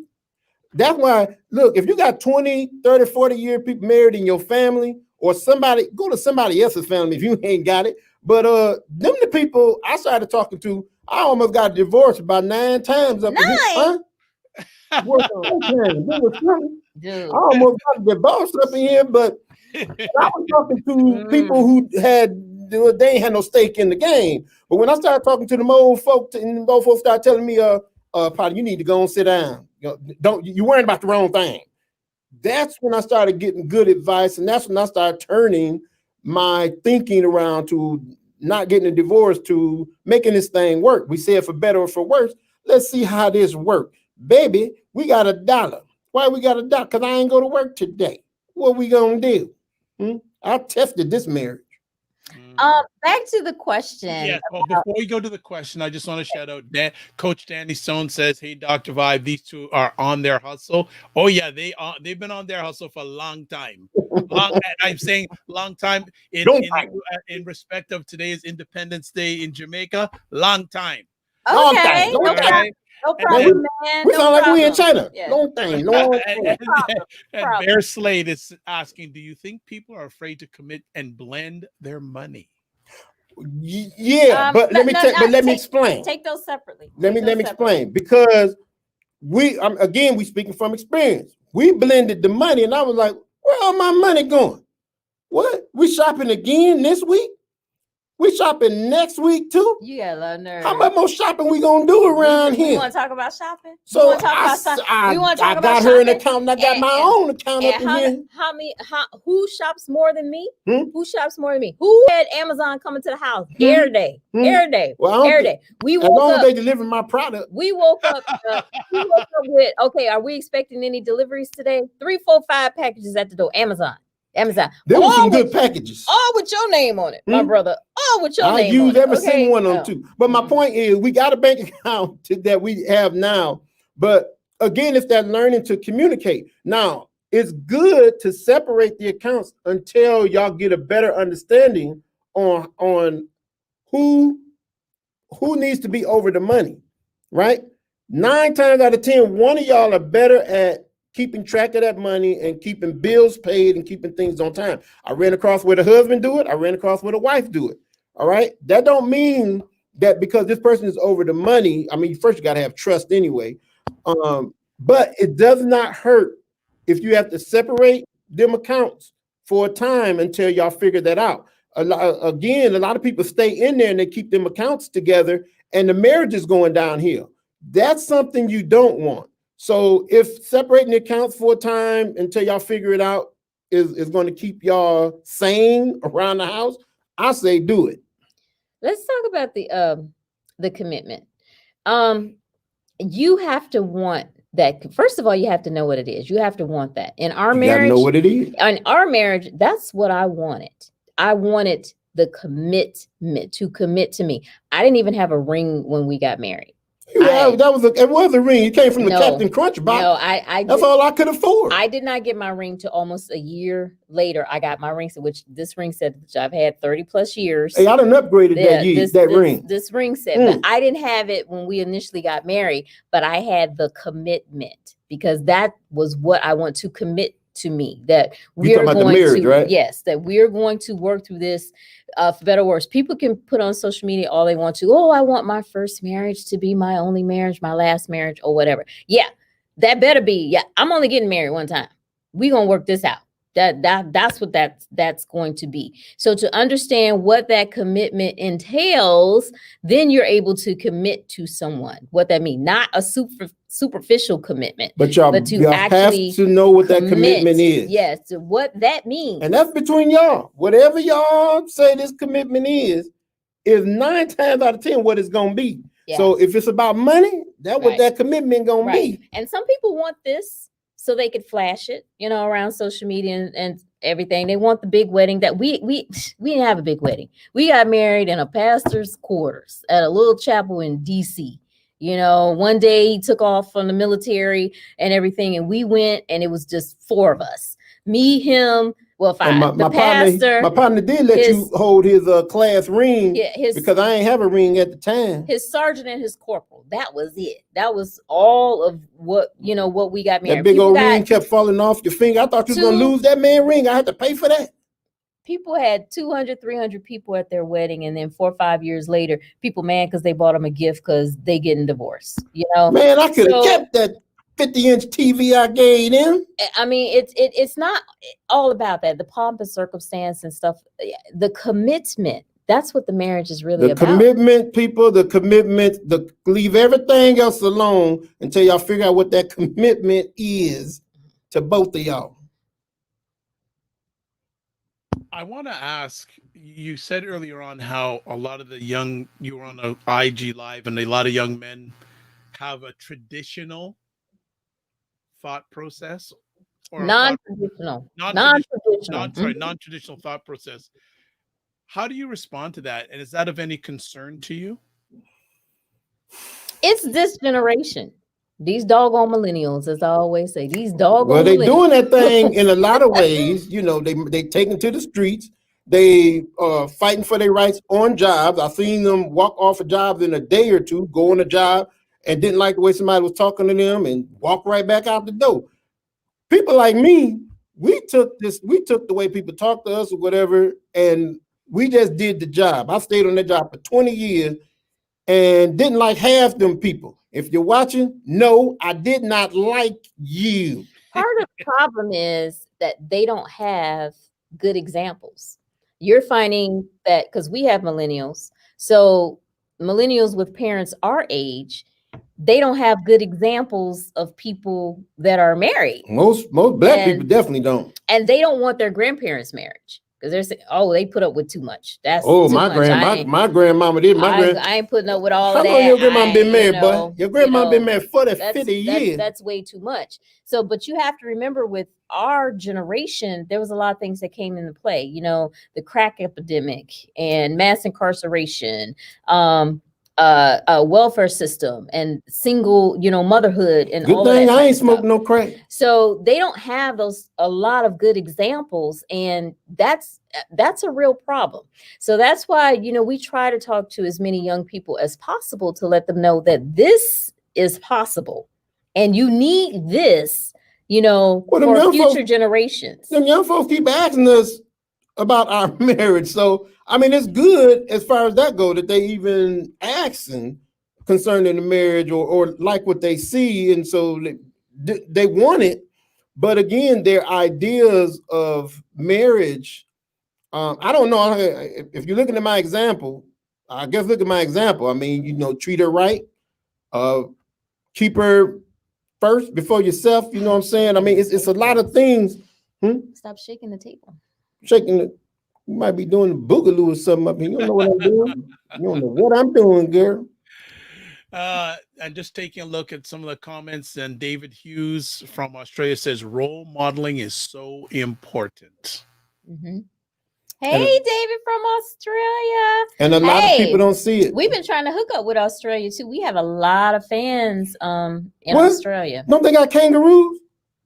Speaker 3: That's why, look, if you got 20, 30, 40-year people married in your family, or go to somebody else's family if you ain't got it. But them the people I started talking to, I almost got divorced about 9 times up in here. Huh? I almost got divorced up in here, but I was talking to people who they ain't had no stake in the game. But when I started talking to them old folks, and those folks started telling me, Potty, you need to go and sit down. You worrying about the wrong thing. That's when I started getting good advice, and that's when I started turning my thinking around to not getting a divorce to making this thing work. We said for better or for worse. Let's see how this works. Baby, we got $1. Why we got $1? Because I ain't go to work today. What we gonna do? I tested this marriage.
Speaker 2: Back to the question.
Speaker 1: Yeah. Well, before we go to the question, I just want to shout out Coach Danny Stone says, "Hey, Dr. Vibe, these two are on their hustle." Oh yeah, they've been on their hustle for a long time. I'm saying long time in respect of today's Independence Day in Jamaica. Long time.
Speaker 2: Okay.
Speaker 3: Long time.
Speaker 1: Right?
Speaker 2: No problem, man.
Speaker 3: We sound like we in China.
Speaker 2: Yeah.
Speaker 3: Long time.
Speaker 1: And Bear Slade is asking, do you think people are afraid to commit and blend their money?
Speaker 3: Yeah, but let me explain.
Speaker 2: Take those separately.
Speaker 3: Let me explain, because we speaking from experience. We blended the money, and I was like, where all my money going? What? We shopping again this week? We shopping next week too?
Speaker 2: You got a lot of nerve.
Speaker 3: How much more shopping we gonna do around here?
Speaker 2: You want to talk about shopping?
Speaker 3: So I got her an account, and I got my own account up in here.
Speaker 2: Who shops more than me? Who shops more than me? Who had Amazon coming to the house every day? Every day.
Speaker 3: Well,
Speaker 2: every day. We woke
Speaker 3: as long
Speaker 2: up,
Speaker 3: as they deliver my product.
Speaker 2: We woke up with, okay, are we expecting any deliveries today? 3, 4, 5 packages at the door. Amazon.
Speaker 3: There were some good packages.
Speaker 2: All with your name on it, my brother. All with your name on it.
Speaker 3: I use every single one of them too. But my point is, we got a bank account that we have now. But again, it's that learning to communicate. Now, it's good to separate the accounts until y'all get a better understanding on who needs to be over the money, right? 9 times out of 10, one of y'all are better at keeping track of that money and keeping bills paid and keeping things on time. I ran across where the husband do it. I ran across where the wife do it. All right. That don't mean that because this person is over the money. I mean, first you got to have trust anyway. But it does not hurt if you have to separate them accounts for a time until y'all figure that out. A lot of people stay in there and they keep them accounts together and the marriage is going downhill. That's something you don't want. So if separating the accounts for a time until y'all figure it out is going to keep y'all sane around the house, I say do it.
Speaker 2: Let's talk about the commitment. You have to want that. First of all, you have to know what it is. You have to want that. In our marriage,
Speaker 3: you gotta know what it is.
Speaker 2: In our marriage, that's what I wanted. I wanted the commitment to commit to me. I didn't even have a ring when we got married.
Speaker 3: Yeah, it was a ring. It came from the Captain Crunch box.
Speaker 2: No,
Speaker 3: that's all I could afford.
Speaker 2: I did not get my ring till almost a year later. I got my ring, which this ring set, which I've had 30 plus years.
Speaker 3: Hey, I done upgraded that ring.
Speaker 2: This ring set, but I didn't have it when we initially got married, but I had the commitment because that was what I want to commit to me, that we're going to, right? Yes, that we're going to work through this for better or worse. People can put on social media all they want to. Oh, I want my first marriage to be my only marriage, my last marriage, or whatever. Yeah, that better be. Yeah, I'm only getting married one time. We're gonna work this out. That's what that's going to be. So to understand what that commitment entails, then you're able to commit to someone. What that means, not a superficial commitment, but you actually
Speaker 3: have to know what that commitment is.
Speaker 2: Yes, what that means.
Speaker 3: And that's between y'all. Whatever y'all say this commitment is 9 times out of 10 what it's gonna be. Yes. So if it's about money, that's what that commitment gonna be.
Speaker 2: And some people want this so they could flash it, around social media and everything. They want the big wedding that we didn't have a big wedding. We got married in a pastor's quarters at a little chapel in DC. One day he took off from the military and everything, and we went, and it was just 4 of us. Me, him, well, 5. The pastor.
Speaker 3: My partner did let you hold his class ring because I ain't have a ring at the time.
Speaker 2: His sergeant and his corporal. That was it. That was all of what we got married.
Speaker 3: That big old ring kept falling off your finger. I thought you was gonna lose that man ring. I had to pay for that.
Speaker 2: People had 200, 300 people at their wedding, and then 4 or 5 years later, people mad because they bought them a gift because they getting divorced.
Speaker 3: Man, I could have kept that 50-inch TV I gave him.
Speaker 2: I mean, it's not all about that. The pomp and circumstance and stuff. The commitment that's what the marriage is really about.
Speaker 3: Commitment, people, the commitment, leave everything else alone until y'all figure out what that commitment is to both of y'all.
Speaker 1: I want to ask, you said earlier on how a lot of the you were on an IG Live, and a lot of young men have a traditional thought process, or
Speaker 2: non-traditional
Speaker 1: non-traditional thought process. How do you respond to that? And is that of any concern to you?
Speaker 2: It's this generation. These doggone millennials, as I always say, these doggone
Speaker 3: Well, they doing that thing in a lot of ways. You know, they taking to the streets. They fighting for their rights on jobs. I've seen them walk off a job in a day or two, go on a job and didn't like the way somebody was talking to them and walk right back out the door. People like me, we took the way people talk to us or whatever, and we just did the job. I stayed on that job for 20 years and didn't like half them people. If you're watching, no, I did not like you.
Speaker 2: Part of the problem is that they don't have good examples. You're finding that because we have millennials, so millennials with parents our age, they don't have good examples of people that are married.
Speaker 3: Most black people definitely don't.
Speaker 2: And they don't want their grandparents' marriage. Because they're saying, oh, they put up with too much. That's
Speaker 3: my grandmama did.
Speaker 2: I ain't putting up with all of that.
Speaker 3: How long your grandma been married, boy? Your grandma been married 50 years.
Speaker 2: That's way too much. So, but you have to remember, with our generation, there was a lot of things that came into play. You know, the crack epidemic and mass incarceration, a welfare system, and single, motherhood, and
Speaker 3: good
Speaker 2: all
Speaker 3: thing
Speaker 2: that
Speaker 3: I ain't smoking no crack.
Speaker 2: So they don't have a lot of good examples, and that's a real problem. So that's why, we try to talk to as many young people as possible to let them know that this is possible, and you need this, for future generations.
Speaker 3: Them young folks keep asking us about our marriage. So, I mean, it's good as far as that go that they even asking concerning the marriage or like what they see. And so they want it. But again, their ideas of marriage, I don't know. If you're looking at my example, I guess look at my example. I mean, treat her right. Keep her first before yourself. You know what I'm saying? I mean, it's a lot of things.
Speaker 2: Stop shaking the table.
Speaker 3: Shaking it. You might be doing the boogaloo or something up here. You don't know what I'm doing. You don't know what I'm doing, girl.
Speaker 1: And just taking a look at some of the comments, and David Hughes from Australia says role modeling is so important.
Speaker 2: Mm-hmm. Hey, David from Australia.
Speaker 3: And a lot of people don't see it.
Speaker 2: We've been trying to hook up with Australia too. We have a lot of fans in Australia.
Speaker 3: Don't they got kangaroos?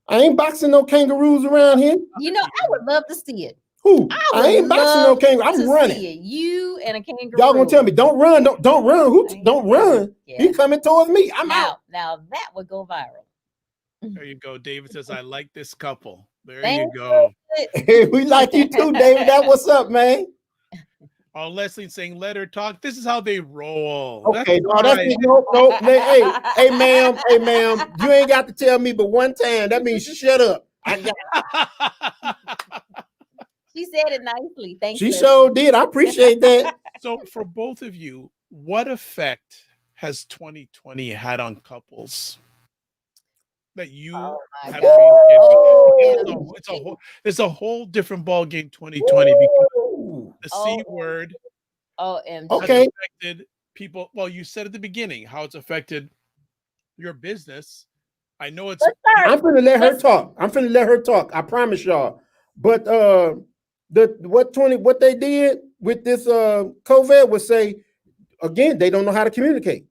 Speaker 3: I ain't boxing no kangaroos around here.
Speaker 2: I would love to see it.
Speaker 3: Who? I ain't boxing no kangaroo. I'm running.
Speaker 2: You and a kangaroo.
Speaker 3: Y'all gonna tell me, don't run, don't run. Don't run. Yeah. He coming towards me. I'm out.
Speaker 2: Now that would go viral.
Speaker 1: There you go. David says, I like this couple. There you go.
Speaker 3: Hey, we like you too, David. That what's up, man?
Speaker 1: Oh, Leslie saying, let her talk. This is how they roll.
Speaker 3: Okay, no. Hey, ma'am, you ain't got to tell me but one time. That means shut up.
Speaker 2: She said it nicely. Thank you.
Speaker 3: She sure did. I appreciate that.
Speaker 1: So for both of you, what effect has 2020 had on couples that you have been? It's a whole different ball game 2020 because the C word has affected people. Well, you said at the beginning how it's affected your business. I know it's.
Speaker 3: I'm gonna let her talk. I promise y'all. But what they did with this COVID was say again, they don't know how to communicate.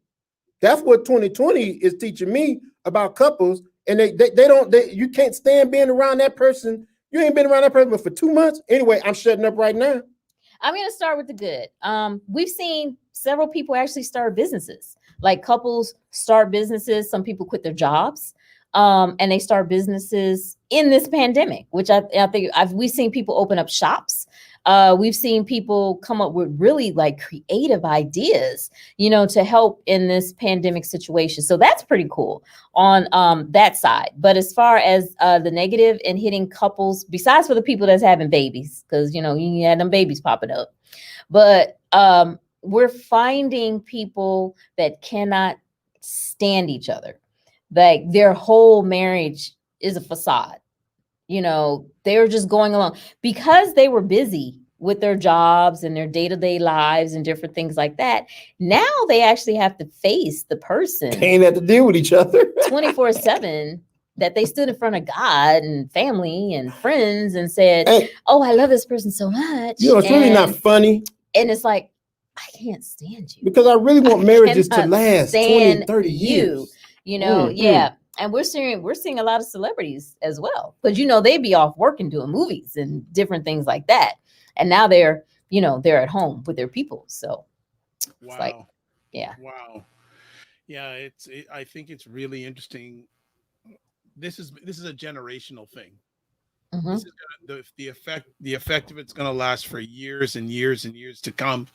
Speaker 3: That's what 2020 is teaching me about couples. And you can't stand being around that person. You ain't been around that person for 2 months. Anyway, I'm shutting up right now.
Speaker 2: I'm going to start with the good. We've seen several people actually start businesses, like couples start businesses. Some people quit their jobs and they start businesses in this pandemic, which I think we've seen people open up shops. We've seen people come up with really like creative ideas, to help in this pandemic situation. So that's pretty cool on that side. But as far as the negative and hitting couples, besides for the people that's having babies, because, you had them babies popping up. But we're finding people that cannot stand each other. Like their whole marriage is a facade. They're just going along because they were busy with their jobs and their day-to-day lives and different things like that. Now they actually have to face the person.
Speaker 3: They ain't have to deal with each other
Speaker 2: 24/7, that they stood in front of God and family and friends and said, hey, oh, I love this person so much.
Speaker 3: It's really not funny.
Speaker 2: And it's like, I can't stand you.
Speaker 3: Because I really want marriages to last 20, 30 years.
Speaker 2: Yeah. And we're seeing a lot of celebrities as well. But they be off working, doing movies and different things like that. And now they're at home with their people. So
Speaker 1: wow.
Speaker 2: Like, yeah.
Speaker 1: Wow. Yeah, I think it's really interesting. This is a generational thing.
Speaker 2: Mm-hmm.
Speaker 1: This is the effect of it's going to last for years and years and years to come.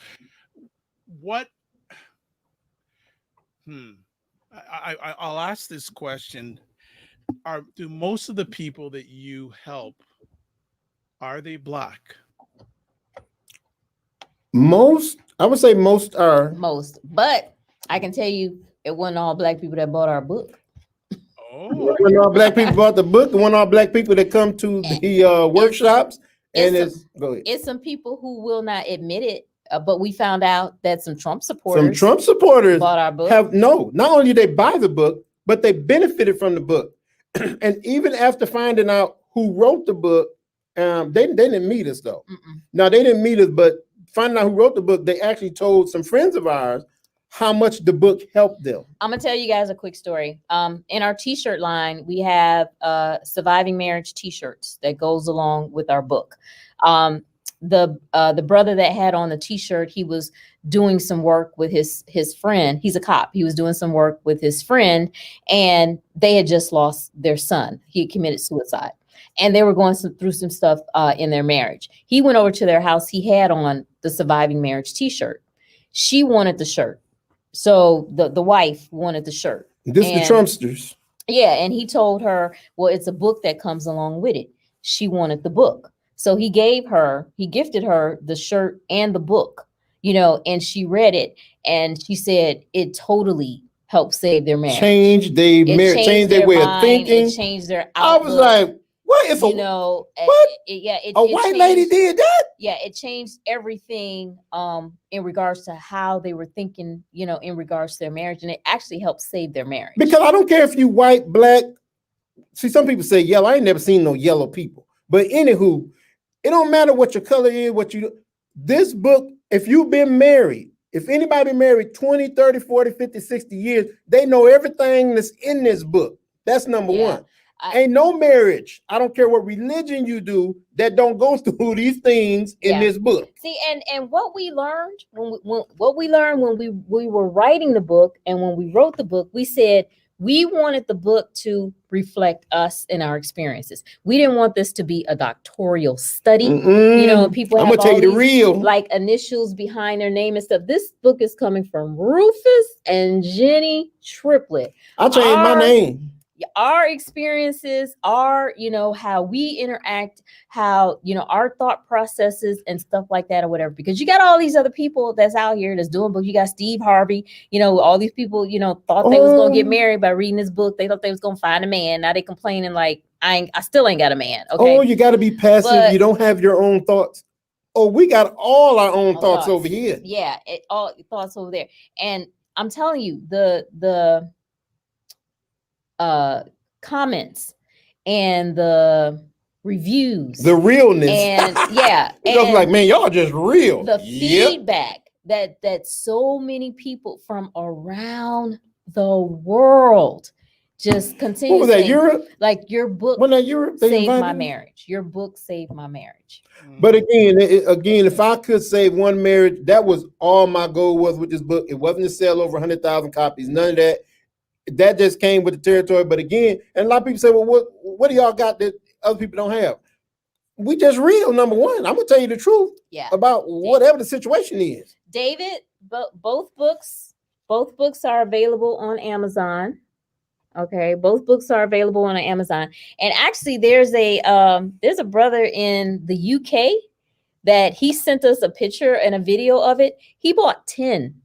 Speaker 1: I'll ask this question. Do most of the people that you help, are they Black?
Speaker 3: Most, I would say most are.
Speaker 2: Most, but I can tell you it wasn't all Black people that bought our book.
Speaker 3: Oh, it wasn't all Black people bought the book. It wasn't all Black people that come to the workshops.
Speaker 2: It's some people who will not admit it. But we found out that some Trump supporters
Speaker 3: bought our book. Not only did they buy the book, but they benefited from the book. And even after finding out who wrote the book, they didn't meet us though. Now they didn't meet us, but finding out who wrote the book, they actually told some friends of ours how much the book helped them. I'm
Speaker 2: gonna tell you guys a quick story. In our t-shirt line, we have surviving marriage t-shirts that goes along with our book. The brother that had on the t-shirt, he was doing some work with his friend. He's a cop. He was doing some work with his friend, and they had just lost their son. He had committed suicide, and they were going through some stuff in their marriage. He went over to their house. He had on the surviving marriage t-shirt. She wanted the shirt, so the wife wanted the shirt.
Speaker 3: The Trumpsters.
Speaker 2: Yeah, and he told her, well, it's a book that comes along with it. She wanted the book. So he gifted her the shirt and the book, and she read it, and she said it totally helped save their marriage.
Speaker 3: Changed their marriage, changed their way of thinking.
Speaker 2: It changed their outlook.
Speaker 3: I was like, what? If a white lady did that?
Speaker 2: Yeah, it changed everything in regards to how they were thinking, in regards to their marriage, and it actually helped save their marriage.
Speaker 3: Because I don't care if you white, Black. See, some people say yellow. I ain't never seen no yellow people. But anywho, it don't matter what your color is, what you do. This book, if you've been married, if anybody been married 20, 30, 40, 50, 60 years, they know everything that's in this book. That's number one. Ain't no marriage, I don't care what religion you do, that don't go through these things in this book.
Speaker 2: See, and what we learned when we were writing the book, and when we wrote the book, we said we wanted the book to reflect us and our experiences. We didn't want this to be a doctoral study. People have all these, like, initials behind their name and stuff. This book is coming from Rufus and Jenny Triplett.
Speaker 3: I changed my name.
Speaker 2: Our experiences, how we interact, how, our thought processes and stuff like that, or whatever. Because you got all these other people that's out here that's doing books. You got Steve Harvey, all these people, thought they was going to get married by reading this book. They thought they was going to find a man. Now they complaining like, I still ain't got a man. Okay.
Speaker 3: Oh, you got to be passive. You don't have your own thoughts. Oh, we got all our own thoughts over here.
Speaker 2: Yeah. All thoughts over there. And I'm telling you, the comments and the reviews,
Speaker 3: the realness,
Speaker 2: and
Speaker 3: and like, man, y'all just real.
Speaker 2: The feedback that so many people from around the world just continue.
Speaker 3: What was that? Europe?
Speaker 2: Like, your book saved my marriage. Your book saved my marriage.
Speaker 3: But again, if I could save one marriage, that was all my goal was with this book. It wasn't to sell over 100,000 copies. None of that. That just came with the territory. But again, and a lot of people say, well, what do y'all got that other people don't have? We just real, number one. I'm gonna tell you the truth about whatever the situation is.
Speaker 2: David, both books are available on Amazon. Okay, both books are available on Amazon. And actually, there's a brother in the UK that he sent us a picture and a video of it. He bought 10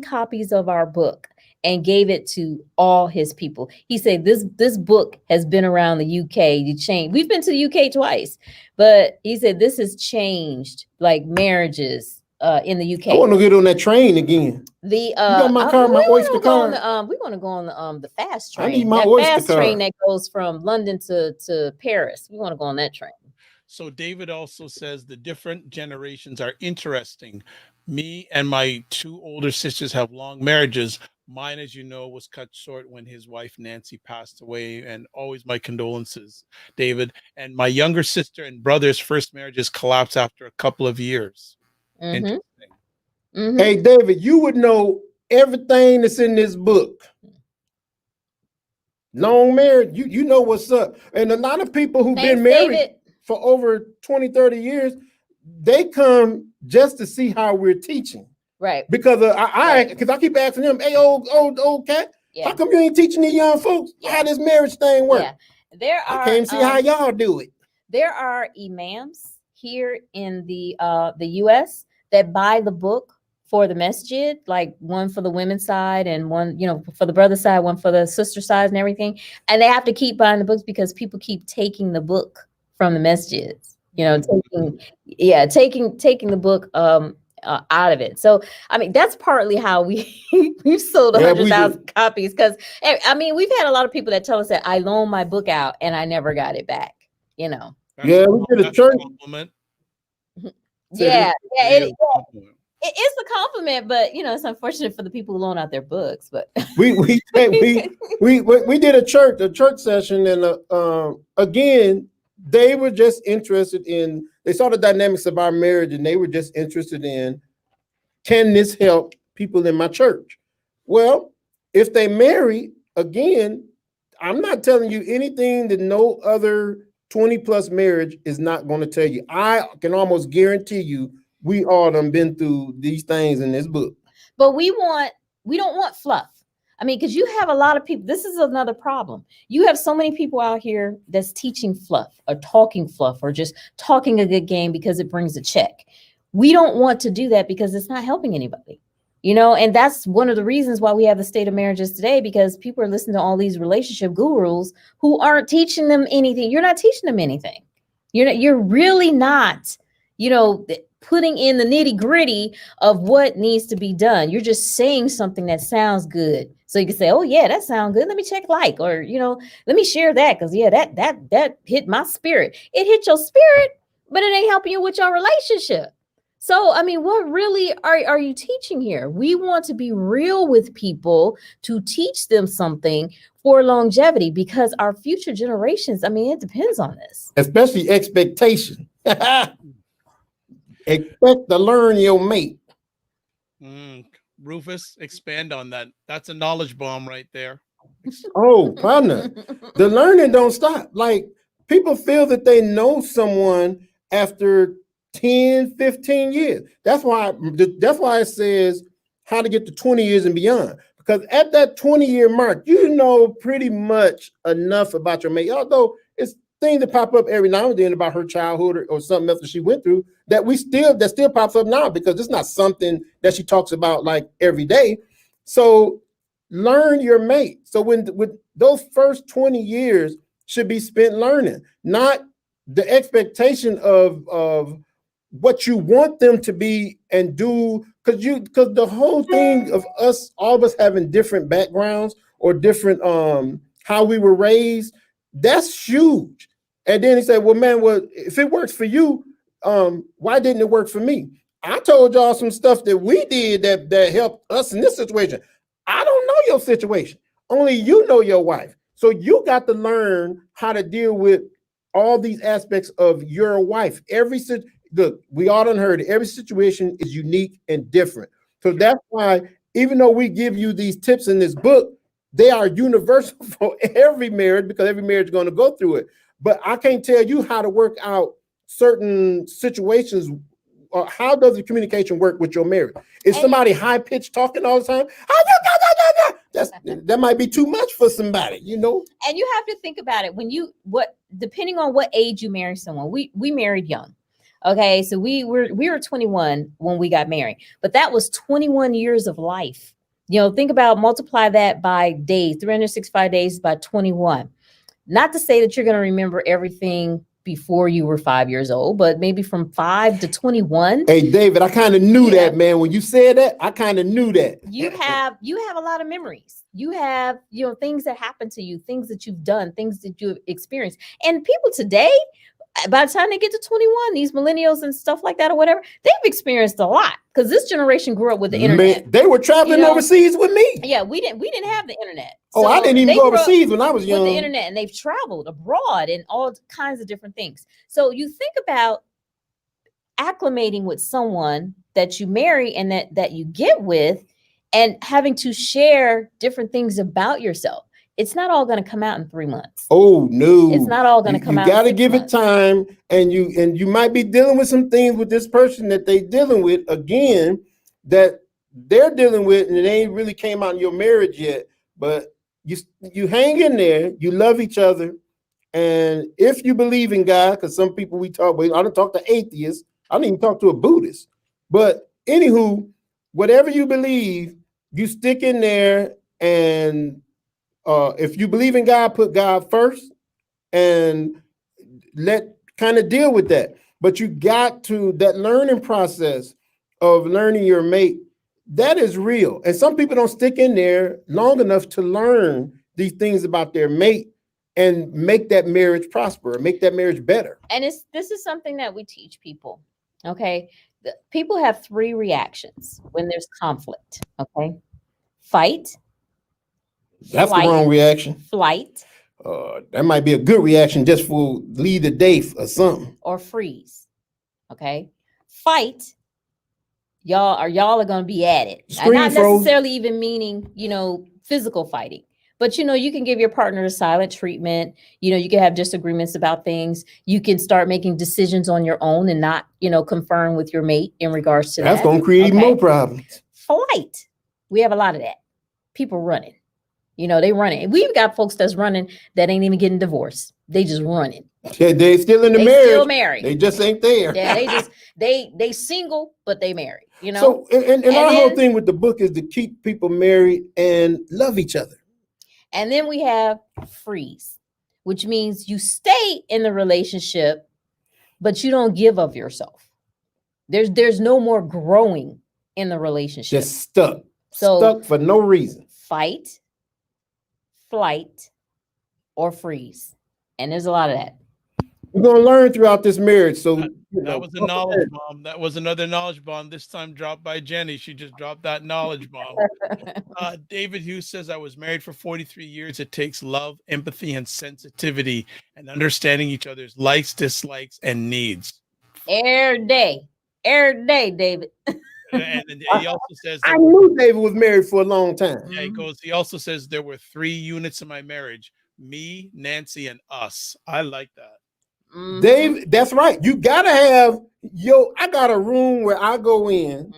Speaker 2: copies of our book and gave it to all his people. He said, this book has been around the UK to change. We've been to the UK twice, but he said this has changed like marriages in the UK.
Speaker 3: I want to get on that train again.
Speaker 2: You
Speaker 3: got my car, my Oyster card.
Speaker 2: We want to go on the fast train.
Speaker 3: I need my Oyster
Speaker 2: fast
Speaker 3: card.
Speaker 2: train that goes from London to Paris. We want to go on that train.
Speaker 1: So David also says the different generations are interesting. Me and my 2 older sisters have long marriages. Mine, as you know, was cut short when his wife Nancy passed away, and always my condolences, David. And my younger sister and brother's first marriages collapsed after a couple of years. Interesting.
Speaker 3: Hey, David, you would know everything that's in this book. Long marriage, you know what's up. And a lot of people who've been married
Speaker 2: David.
Speaker 3: for over 20, 30 years, they come just to see how we're teaching.
Speaker 2: Right.
Speaker 3: Because I keep asking them, hey, old cat, how come you ain't teaching these young folks how this marriage thing works?
Speaker 2: Yeah.
Speaker 3: I can't see how y'all do it.
Speaker 2: There are imams here in the US that buy the book for the masjid, like one for the women's side and one, for the brother side, one for the sister side and everything. And they have to keep buying the books because people keep taking the book from the masjids, taking the book out of it. So, I mean, that's partly how we've sold 100,000 copies. Because, I mean, we've had a lot of people that tell us that I loaned my book out and I never got it back,
Speaker 3: we did a church.
Speaker 1: Compliment.
Speaker 2: It is a compliment, but it's unfortunate for the people who loan out their books. But
Speaker 3: we did a church session, and again, they were just interested in. They saw the dynamics of our marriage, and they were just interested in, can this help people in my church? Well, if they marry, again, I'm not telling you anything that no other 20+ marriage is not going to tell you. I can almost guarantee you we all done been through these things in this book.
Speaker 2: But we don't want fluff. I mean, because you have a lot of people. This is another problem. You have so many people out here that's teaching fluff or talking fluff or just talking a good game because it brings a check. We don't want to do that because it's not helping anybody. And that's one of the reasons why we have the state of marriages today, because people are listening to all these relationship gurus who aren't teaching them anything. You're not teaching them anything. You're really not, putting in the nitty gritty of what needs to be done. You're just saying something that sounds good. So you can say, oh yeah, that sounds good. Let me check like, or, let me share that. Cause that hit my spirit. It hit your spirit, but it ain't helping you with your relationship. So, I mean, what really are you teaching here? We want to be real with people to teach them something for longevity, because our future generations, I mean, it depends on this.
Speaker 3: Especially expectation. Expect to learn your mate.
Speaker 1: Rufus, expand on that. That's a knowledge bomb right there.
Speaker 3: Oh, partner. The learning don't stop. Like, people feel that they know someone after 10, 15 years. That's why it says how to get to 20 years and beyond. Because at that 20-year mark, you know pretty much enough about your mate. Although it's things that pop up every now and then about her childhood or something else that she went through that still pops up now, because it's not something that she talks about like every day. So learn your mate. So with those first 20 years should be spent learning, not the expectation of what you want them to be and do, because the whole thing of all of us having different backgrounds or different how we were raised, that's huge. And then he said, well, man, if it works for you, why didn't it work for me? I told y'all some stuff that we did that helped us in this situation. I don't know your situation. Only you know your wife. So you got to learn how to deal with all these aspects of your wife. Look, we all done heard it. Every situation is unique and different. So that's why, even though we give you these tips in this book, they are universal for every marriage, because every marriage is going to go through it. But I can't tell you how to work out certain situations. How does the communication work with your marriage? Is somebody high-pitched talking all the time? That might be too much for somebody, And
Speaker 2: you have to think about it depending on what age you marry someone. We married young. Okay, so we were 21 when we got married, but that was 21 years of life. Think about, multiply that by days, 365 days by 21. Not to say that you're going to remember everything before you were 5 years old, but maybe from 5 to 21.
Speaker 3: Hey, David, I kind of knew that, man. When you said that, I kind of knew that.
Speaker 2: You have a lot of memories. You have, things that happen to you, things that you've done, things that you've experienced. And people today, by the time they get to 21, these millennials and stuff like that or whatever, they've experienced a lot, because this generation grew up with the internet.
Speaker 3: Man, they were traveling overseas with me.
Speaker 2: Yeah, we didn't have the internet.
Speaker 3: Oh, I didn't even go overseas when I was young.
Speaker 2: With the internet, and they've traveled abroad and all kinds of different things. So you think about acclimating with someone that you marry and that you get with, and having to share different things about yourself. It's not all going to come out in 3 months.
Speaker 3: Oh no,
Speaker 2: it's not all going to come out.
Speaker 3: You got to give it time, and you might be dealing with some things with this person that they dealing with again, that they're dealing with, and it ain't really came out in your marriage yet. But you hang in there. You love each other, and if you believe in God, because some people I don't talk to atheists. I don't even talk to a Buddhist. But anywho, whatever you believe, you stick in there, and if you believe in God, put God first and kind of deal with that. But you got to, that learning process of learning your mate, that is real. And some people don't stick in there long enough to learn these things about their mate and make that marriage prosper, make that marriage better.
Speaker 2: And this is something that we teach people. Okay. People have 3 reactions when there's conflict. Okay. Fight.
Speaker 3: That's the wrong reaction.
Speaker 2: Flight.
Speaker 3: That might be a good reaction just for leave the day or something.
Speaker 2: Or freeze. Okay. Fight. Y'all are going to be at it. Not necessarily even meaning, physical fighting. But, you can give your partner a silent treatment. You can have disagreements about things. You can start making decisions on your own and not, conferring with your mate in regards to that.
Speaker 3: That's going to create more problems.
Speaker 2: Flight. We have a lot of that. People running. They running. We've got folks that's running that ain't even getting divorced. They just running.
Speaker 3: Yeah, they still in the marriage.
Speaker 2: Still married.
Speaker 3: They just ain't there.
Speaker 2: Yeah, they single, but they married.
Speaker 3: So and our whole thing with the book is to keep people married and love each other.
Speaker 2: And then we have freeze, which means you stay in the relationship, but you don't give of yourself. There's no more growing in the relationship.
Speaker 3: Just stuck. Stuck for no reason.
Speaker 2: Fight, flight, or freeze. And there's a lot of that.
Speaker 3: We're going to learn throughout this marriage. So
Speaker 1: that was a knowledge bomb. That was another knowledge bomb, this time dropped by Jenny. She just dropped that knowledge bomb. David Hughes says, I was married for 43 years. It takes love, empathy, and sensitivity, and understanding each other's likes, dislikes, and needs.
Speaker 2: Every day, David.
Speaker 1: And he also says,
Speaker 3: I knew David was married for a long time.
Speaker 1: Yeah, he also says there were 3 units in my marriage: me, Nancy, and us. I like that.
Speaker 2: Mm-hmm.
Speaker 3: Dave, that's right. You gotta have I got a room where I go in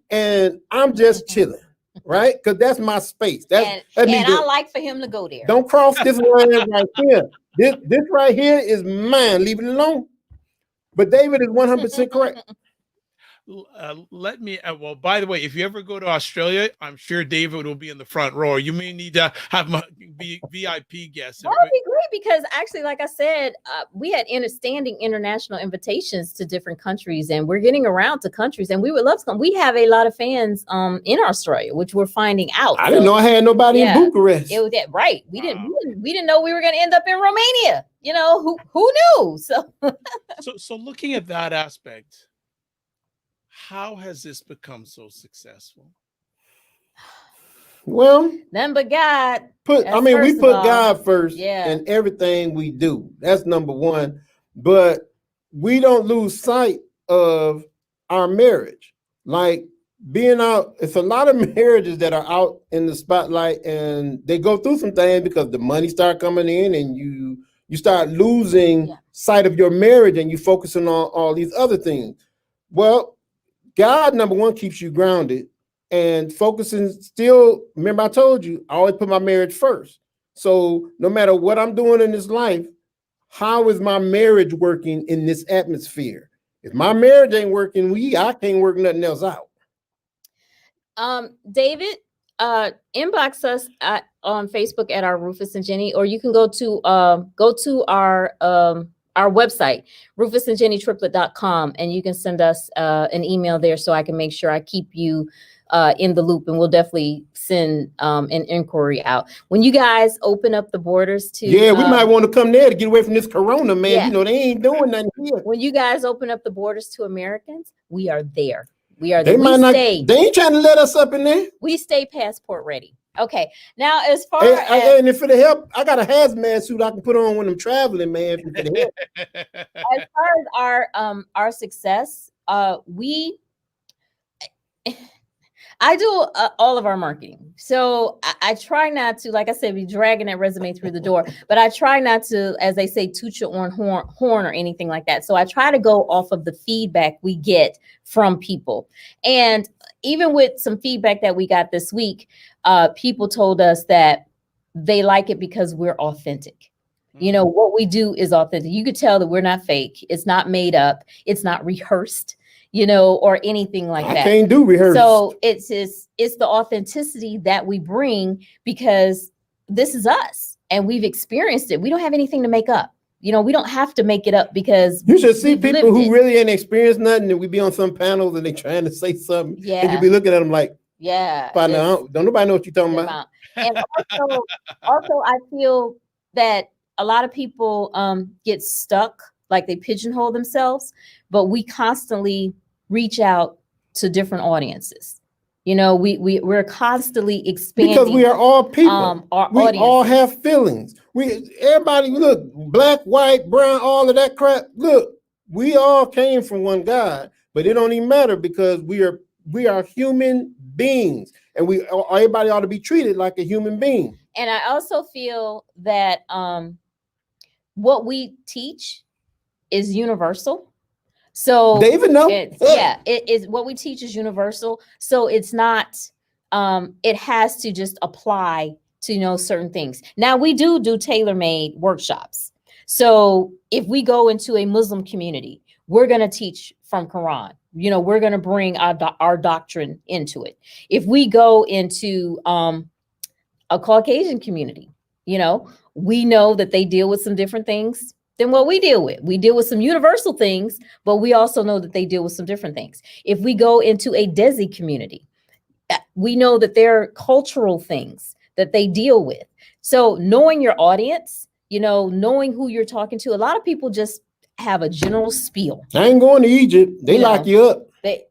Speaker 3: and I'm just chilling, right? Because that's my space. I
Speaker 2: like for him to go there.
Speaker 3: Don't cross this line right here. This right here is mine. Leave it alone. But David is 100% correct.
Speaker 1: Well, by the way, if you ever go to Australia, I'm sure David will be in the front row. You may need to have be VIP guest.
Speaker 2: That would be great, because actually, like I said, we had standing international invitations to different countries, and we're getting around to countries, and we would love to come. We have a lot of fans in Australia, which we're finding out.
Speaker 3: I didn't know I had nobody in Bucharest.
Speaker 2: Right. We didn't know we were going to end up in Romania. Who knew?
Speaker 1: So looking at that aspect, how has this become so successful?
Speaker 3: Well,
Speaker 2: none but God.
Speaker 3: We put God first in everything we do. That's number one. But we don't lose sight of our marriage. Like being out, it's a lot of marriages that are out in the spotlight, and they go through some things because the money start coming in, and you start losing sight of your marriage, and you focusing on all these other things. Well, God, number one, keeps you grounded and focusing still. Remember, I told you, I always put my marriage first. So no matter what I'm doing in this life, how is my marriage working in this atmosphere? If my marriage ain't working, I can't work nothing else out.
Speaker 2: David, inbox us on Facebook at our Rufus and Jenny, or you can go to our website, rufusandjennytriplett.com, and you can send us an email there so I can make sure I keep you in the loop, and we'll definitely send an inquiry out. When you guys open up the borders to
Speaker 3: we might want to come there to get away from this corona, man. Yeah. You know, they ain't doing nothing here.
Speaker 2: When you guys open up the borders to Americans, we are there. We are
Speaker 3: there. They ain't trying to let us up in there.
Speaker 2: We stay passport ready. Okay. Now, as far
Speaker 3: and if for the help, I got a hazmat suit I can put on when I'm traveling, man. For the help.
Speaker 2: As far as our success, I do all of our marketing. So I try not to, like I said, be dragging that resume through the door, but I try not to, as they say, toot your own horn or anything like that. So I try to go off of the feedback we get from people. And even with some feedback that we got this week, people told us that they like it because we're authentic. You know, what we do is authentic. You could tell that we're not fake. It's not made up. It's not rehearsed, you know, or anything like that.
Speaker 3: I can't do rehearsal.
Speaker 2: So it's the authenticity that we bring because this is us and we've experienced it. We don't have anything to make up. You know, we don't have to make it up because
Speaker 3: you should see people who really ain't experienced nothing, and we be on some panels and they trying to say something.
Speaker 2: Yeah.
Speaker 3: And you be looking at them like,
Speaker 2: yeah,
Speaker 3: don't nobody know what you're talking about.
Speaker 2: And also I feel that a lot of people get stuck, like they pigeonhole themselves, but we constantly reach out to different audiences. You know, we're constantly expanding
Speaker 3: because we are all people. We
Speaker 2: audiences.
Speaker 3: All have feelings. Everybody, look, black, white, brown, all of that crap. Look, we all came from one God, but it don't even matter because we are human beings, and everybody ought to be treated like a human being.
Speaker 2: And I also feel that what we teach is universal. So
Speaker 3: David, no,
Speaker 2: it is what we teach is universal. So it's not, it has to just apply to, you know, certain things. Now we do tailor-made workshops. So if we go into a Muslim community, we're going to teach from Quran. You know, we're going to bring our doctrine into it. If we go into a Caucasian community, you know that they deal with some different things than what we deal with. We deal with some universal things, but we also know that they deal with some different things. If we go into a Desi community, we know that there are cultural things that they deal with. So knowing your audience, you know, knowing who you're talking to, a lot of people just have a general spiel.
Speaker 3: I ain't going to Egypt. They lock you up.
Speaker 2: They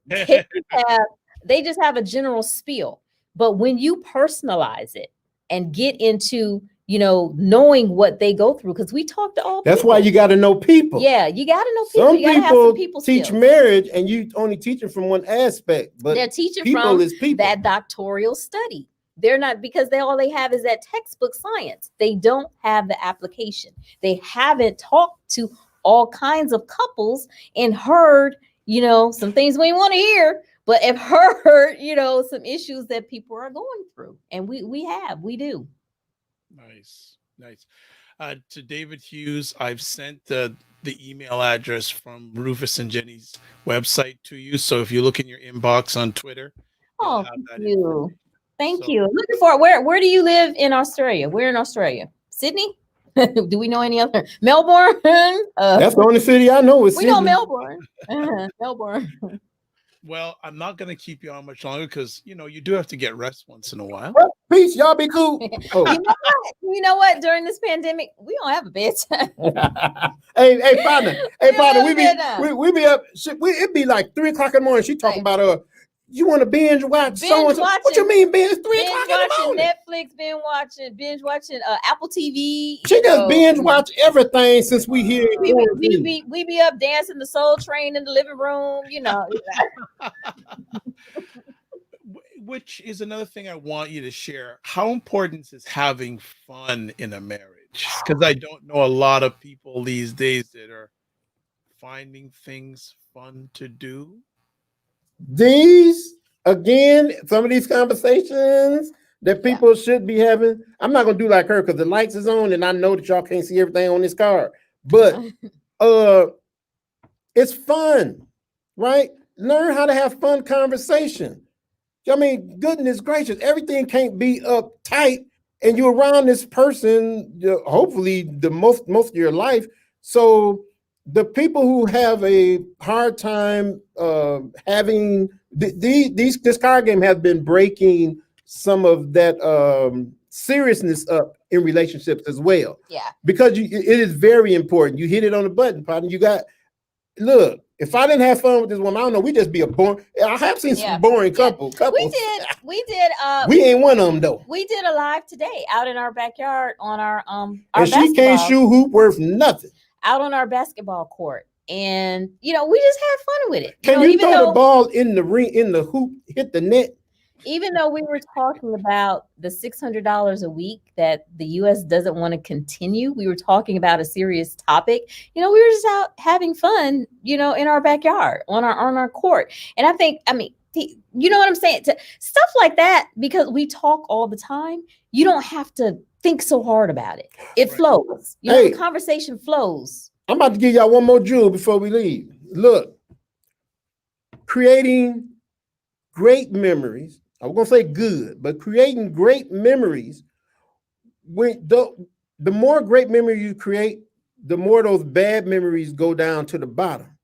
Speaker 2: just have a general spiel. But when you personalize it and get into, you know, knowing what they go through, because we talk to all people.
Speaker 3: That's why you got to know people.
Speaker 2: Yeah, you got to know people.
Speaker 3: Some
Speaker 2: you gotta
Speaker 3: people
Speaker 2: have some people
Speaker 3: teach
Speaker 2: skills.
Speaker 3: marriage, and you only teach them from one aspect. But
Speaker 2: they're teaching
Speaker 3: people
Speaker 2: from
Speaker 3: is people.
Speaker 2: That doctoral study. They're not, because all they have is that textbook science. They don't have the application. They haven't talked to all kinds of couples and heard, you know, some things we want to hear, but have heard, you know, some issues that people are going through. And we do.
Speaker 1: Nice. To David Hughes, I've sent the email address from Rufus and Jenny's website to you. So if you look in your inbox on Twitter,
Speaker 2: oh, thank you. Looking for where do you live in Australia? We're in Australia. Sydney? Do we know any other? Melbourne?
Speaker 3: That's the only city I know is
Speaker 2: we
Speaker 3: Sydney.
Speaker 2: know Melbourne. Melbourne.
Speaker 1: Well, I'm not going to keep you on much longer because, you know, you do have to get rest once in a while.
Speaker 3: Peace, y'all be cool.
Speaker 2: Oh. You know what? During this pandemic, we don't have a bedtime.
Speaker 3: hey, partner. We be up. It be like 3 o'clock in the morning. She talking about you want to binge watch so-and-so. What you mean binge? 3 o'clock in the morning.
Speaker 2: Netflix, binge watching Apple TV.
Speaker 3: She just binge watch everything since we here.
Speaker 2: We be up dancing the Soul Train in the living room, you know.
Speaker 1: Which is another thing I want you to share. How important is having fun in a marriage? Because I don't know a lot of people these days that are finding things fun to do.
Speaker 3: Some of these conversations that people should be having. I'm not gonna do like her because the lights is on and I know that y'all can't see everything on this card. But It's fun, right? Learn how to have fun conversation. I mean, goodness gracious, everything can't be uptight, and you're around this person, hopefully the most of your life. So the people who have a hard time having this card game has been breaking some of that seriousness up in relationships as well.
Speaker 2: Yeah,
Speaker 3: because it is very important. You hit it on the button, partner. Look, if I didn't have fun with this woman, I don't know, we just be a boring. I have seen some boring couples.
Speaker 2: We did.
Speaker 3: We ain't one of them though.
Speaker 2: We did a live today out in our backyard on our
Speaker 3: and she can't shoot hoop worth nothing.
Speaker 2: Out on our basketball court, and we just had fun with it.
Speaker 3: Can you throw the ball in the ring, in the hoop, hit the net?
Speaker 2: Even though we were talking about the $600 a week that the U.S. doesn't want to continue, we were talking about a serious topic. We were just out having fun, in our backyard on our court. And I mean, you know what I'm saying? Stuff like that, because we talk all the time. You don't have to think so hard about it. It flows. The conversation flows.
Speaker 3: I'm about to give y'all one more jewel before we leave. Look, creating great memories. I was gonna say good, but creating great memories. The more great memories you create, the more those bad memories go down to the bottom.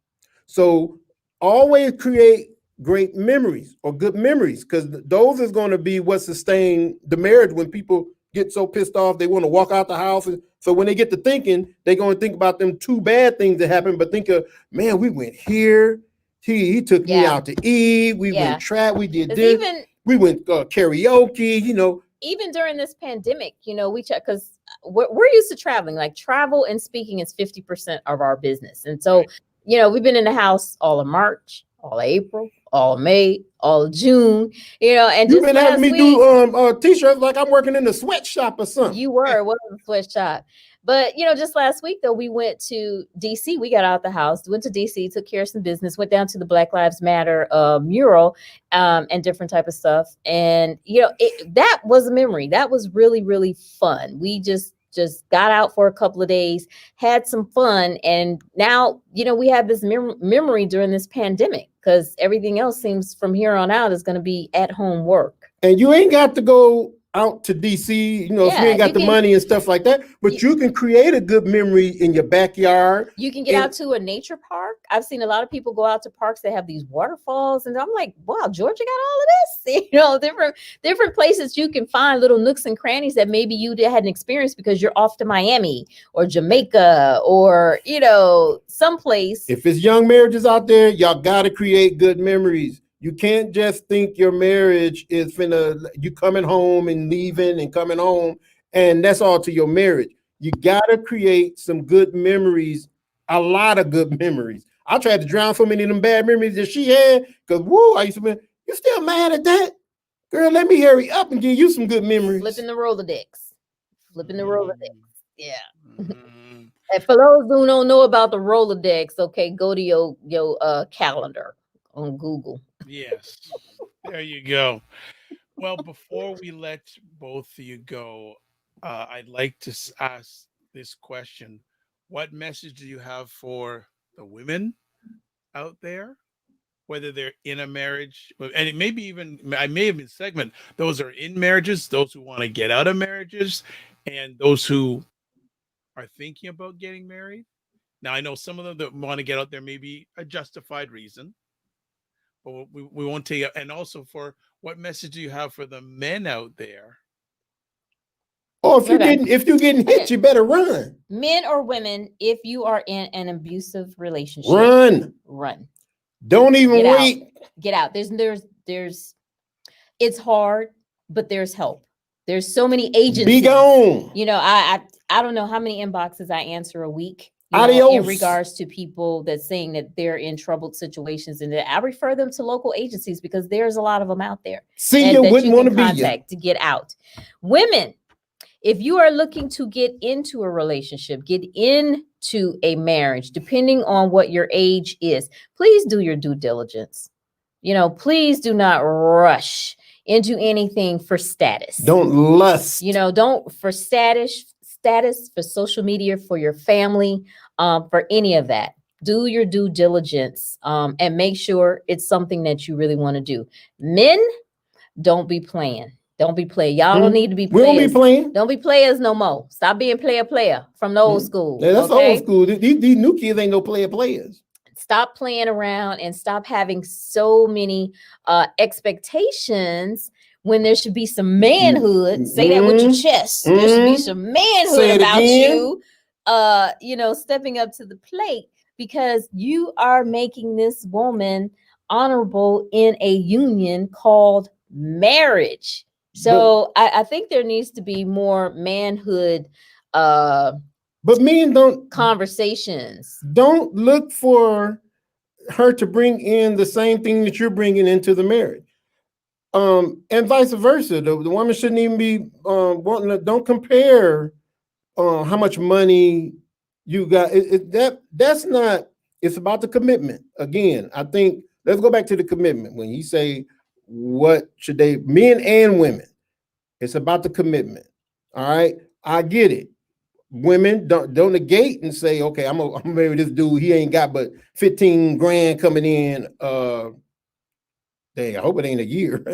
Speaker 3: So always create great memories or good memories, because those is going to be what sustain the marriage. When people get so pissed off, they want to walk out the house. And so when they get to thinking, they're going to think about them two bad things that happened, but think of, man, we went here. He took me out to eat. We went trap. We did this. We went karaoke,
Speaker 2: Even during this pandemic, we check, because we're used to traveling. Like, travel and speaking is 50% of our business. And so, we've been in the house all of March, all of April, all of May, all of June, and
Speaker 3: you've been having me do t-shirts like I'm working in a sweatshop or something.
Speaker 2: You were. It wasn't a sweatshop. But, just last week, though, we went to D.C. We got out the house, went to D.C., took care of some business, went down to the Black Lives Matter mural and different type of stuff. And, that was a memory. That was really, really fun. We just got out for a couple of days, had some fun. And now, we have this memory during this pandemic, because everything else seems from here on out is going to be at home work.
Speaker 3: And you ain't got to go out to DC, if you ain't got the money and stuff like that, but you can create a good memory in your backyard.
Speaker 2: You can get out to a nature park. I've seen a lot of people go out to parks that have these waterfalls, and I'm like, wow, Georgia got all of this. Different places you can find little nooks and crannies that maybe you hadn't experienced because you're off to Miami or Jamaica or someplace.
Speaker 3: If it's young marriages out there, y'all got to create good memories. You can't just think your marriage is you coming home and leaving and coming home, and that's all to your marriage. You got to create some good memories, a lot of good memories. I tried to drown so many of them bad memories that she had, because, I used to be, you still mad at that? Girl, let me hurry up and give you some good memories.
Speaker 2: Flipping the Rolodex. Yeah. Mm-hmm. And for those who don't know about the Rolodex, okay, go to your calendar on Google.
Speaker 1: Yes, there you go. Well, before we let both of you go, I'd like to ask this question. What message do you have for the women out there, whether they're in a marriage, and it may be I may even segment those are in marriages, those who want to get out of marriages, and those who are thinking about getting married? Now, I know some of them that want to get out there may be a justified reason, but we won't take it. And also, for what message do you have for the men out there?
Speaker 3: Oh, if you're getting hit, you better run.
Speaker 2: Men or women, if you are in an abusive relationship, run.
Speaker 3: Don't even wait.
Speaker 2: Get out. There's it's hard, but there's help. There's so many agencies.
Speaker 3: Be gone.
Speaker 2: I don't know how many inboxes I answer a week. In regards to people that saying that they're in troubled situations, and that I refer them to local agencies, because there's a lot of them out there.
Speaker 3: You wouldn't want to be contact
Speaker 2: to get out. Women, if you are looking to get into a relationship, get into a marriage, depending on what your age is, please do your due diligence. Please do not rush into anything for status.
Speaker 3: Don't lust.
Speaker 2: Don't for status, for social media, for your family, for any of that. do your due diligence, and make sure it's something that you really want to do. Men, don't be playing. Don't be playing. Y'all don't need to be
Speaker 3: We
Speaker 2: players.
Speaker 3: don't be playing.
Speaker 2: Don't be players no more. Stop being player from the old school.
Speaker 3: Yeah, that's
Speaker 2: okay?
Speaker 3: old school. These new kids ain't no players.
Speaker 2: Stop playing around and stop having so many expectations when there should be some manhood. Say that with your chest. There should be some manhood about you, stepping up to the plate, because you are making this woman honorable in a union called marriage. So I think there needs to be more manhood
Speaker 3: but men
Speaker 2: conversations.
Speaker 3: Don't look for her to bring in the same thing that you're bringing into the marriage. And vice versa. The woman shouldn't even be wanting to, don't compare how much money you got. That's not, it's about the commitment. Again, I think, let's go back to the commitment. When you say, what should they, men and women, it's about the commitment. All right. I get it. Women don't negate and say, okay, I'm gonna marry this dude. He ain't got but 15 grand coming in. Dang, I hope it ain't a year,